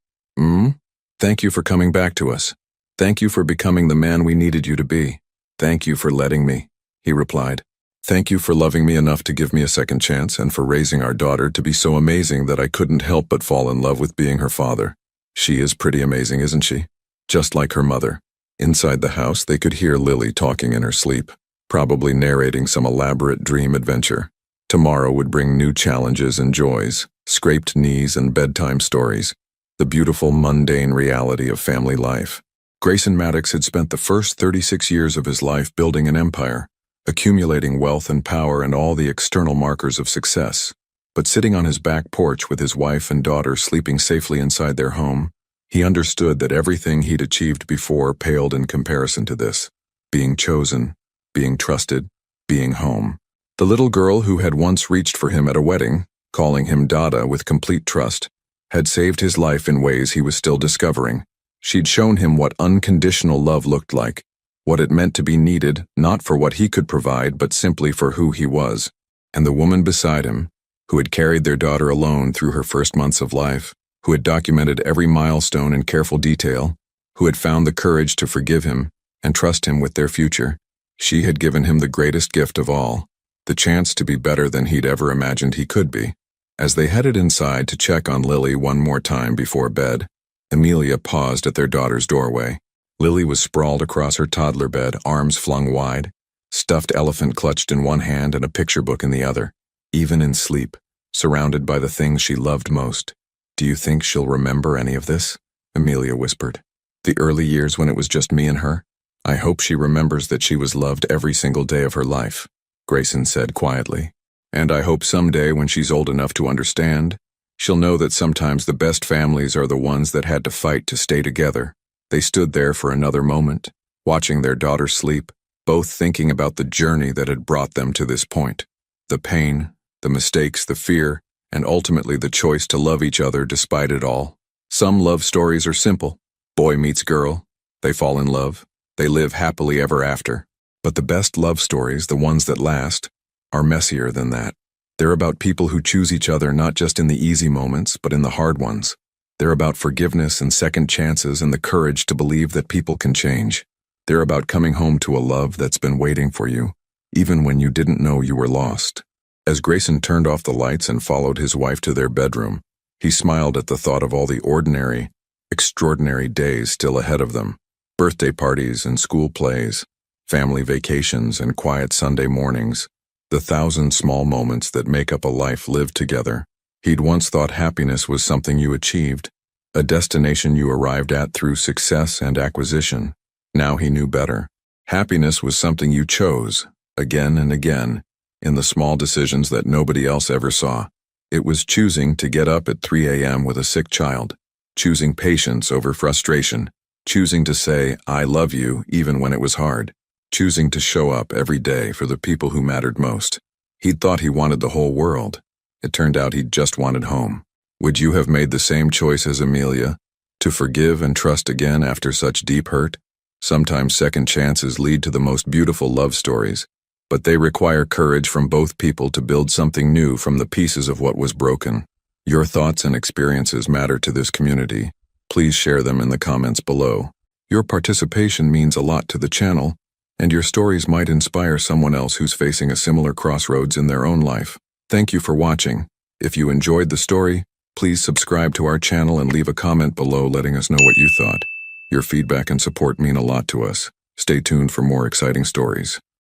"Thank you for coming back to us. Thank you for becoming the man we needed you to be. Thank you for letting me," he replied. "Thank you for loving me enough to give me a second chance and for raising our daughter to be so amazing that I couldn't help but fall in love with being her father. She is pretty amazing, isn't she? Just like her mother." Inside the house, they could hear Lily talking in her sleep, probably narrating some elaborate dream adventure. Tomorrow would bring new challenges and joys, scraped knees and bedtime stories, the beautiful mundane reality of family life. Grayson Maddox had spent the first 36 years of his life building an empire, accumulating wealth and power and all the external markers of success. But sitting on his back porch with his wife and daughter sleeping safely inside their home, he understood that everything he'd achieved before paled in comparison to this. Being chosen, being trusted, being home. The little girl who had once reached for him at a wedding, calling him Dada with complete trust, had saved his life in ways he was still discovering. She'd shown him what unconditional love looked like, what it meant to be needed, not for what he could provide, but simply for who he was. And the woman beside him, who had carried their daughter alone through her first months of life, who had documented every milestone in careful detail, who had found the courage to forgive him and trust him with their future, she had given him the greatest gift of all, the chance to be better than he'd ever imagined he could be. As they headed inside to check on Lily one more time before bed, Amelia paused at their daughter's doorway. Lily was sprawled across her toddler bed, arms flung wide, stuffed elephant clutched in one hand and a picture book in the other. Even in sleep, surrounded by the things she loved most. "Do you think she'll remember any of this?" Amelia whispered. "The early years when it was just me and her? I hope she remembers that she was loved every single day of her life," Grayson said quietly. "And I hope someday when she's old enough to understand, She'll know that sometimes the best families are the ones that had to fight to stay together. They stood there for another moment, watching their daughter sleep, both thinking about the journey that had brought them to this point. The pain, the mistakes, the fear, and ultimately the choice to love each other despite it all. Some love stories are simple. Boy meets girl, they fall in love, they live happily ever after. But the best love stories, the ones that last, are messier than that. They're about people who choose each other not just in the easy moments, but in the hard ones. They're about forgiveness and second chances and the courage to believe that people can change. They're about coming home to a love that's been waiting for you, even when you didn't know you were lost. As Grayson turned off the lights and followed his wife to their bedroom, he smiled at the thought of all the ordinary, extraordinary days still ahead of them. Birthday parties and school plays, family vacations and quiet Sunday mornings, the 1,000 small moments that make up a life lived together. He'd once thought happiness was something you achieved, a destination you arrived at through success and acquisition. Now he knew better. Happiness was something you chose, again and again, in the small decisions that nobody else ever saw. It was choosing to get up at 3 a.m. with a sick child, choosing patience over frustration, choosing to say, "I love you," even when it was hard, choosing to show up every day for the people who mattered most. He'd thought he wanted the whole world. It turned out he just wanted home. Would you have made the same choice as Amelia, to forgive and trust again after such deep hurt? Sometimes second chances lead to the most beautiful love stories, but they require courage from both people to build something new from the pieces of what was broken. Your thoughts and experiences matter to this community. Please share them in the comments below. Your participation means a lot to the channel, and your stories might inspire someone else who's facing a similar crossroads in their own life. Thank you for watching. If you enjoyed the story, please subscribe to our channel and leave a comment below letting us know what you thought. Your feedback and support mean a lot to us. Stay tuned for more exciting stories.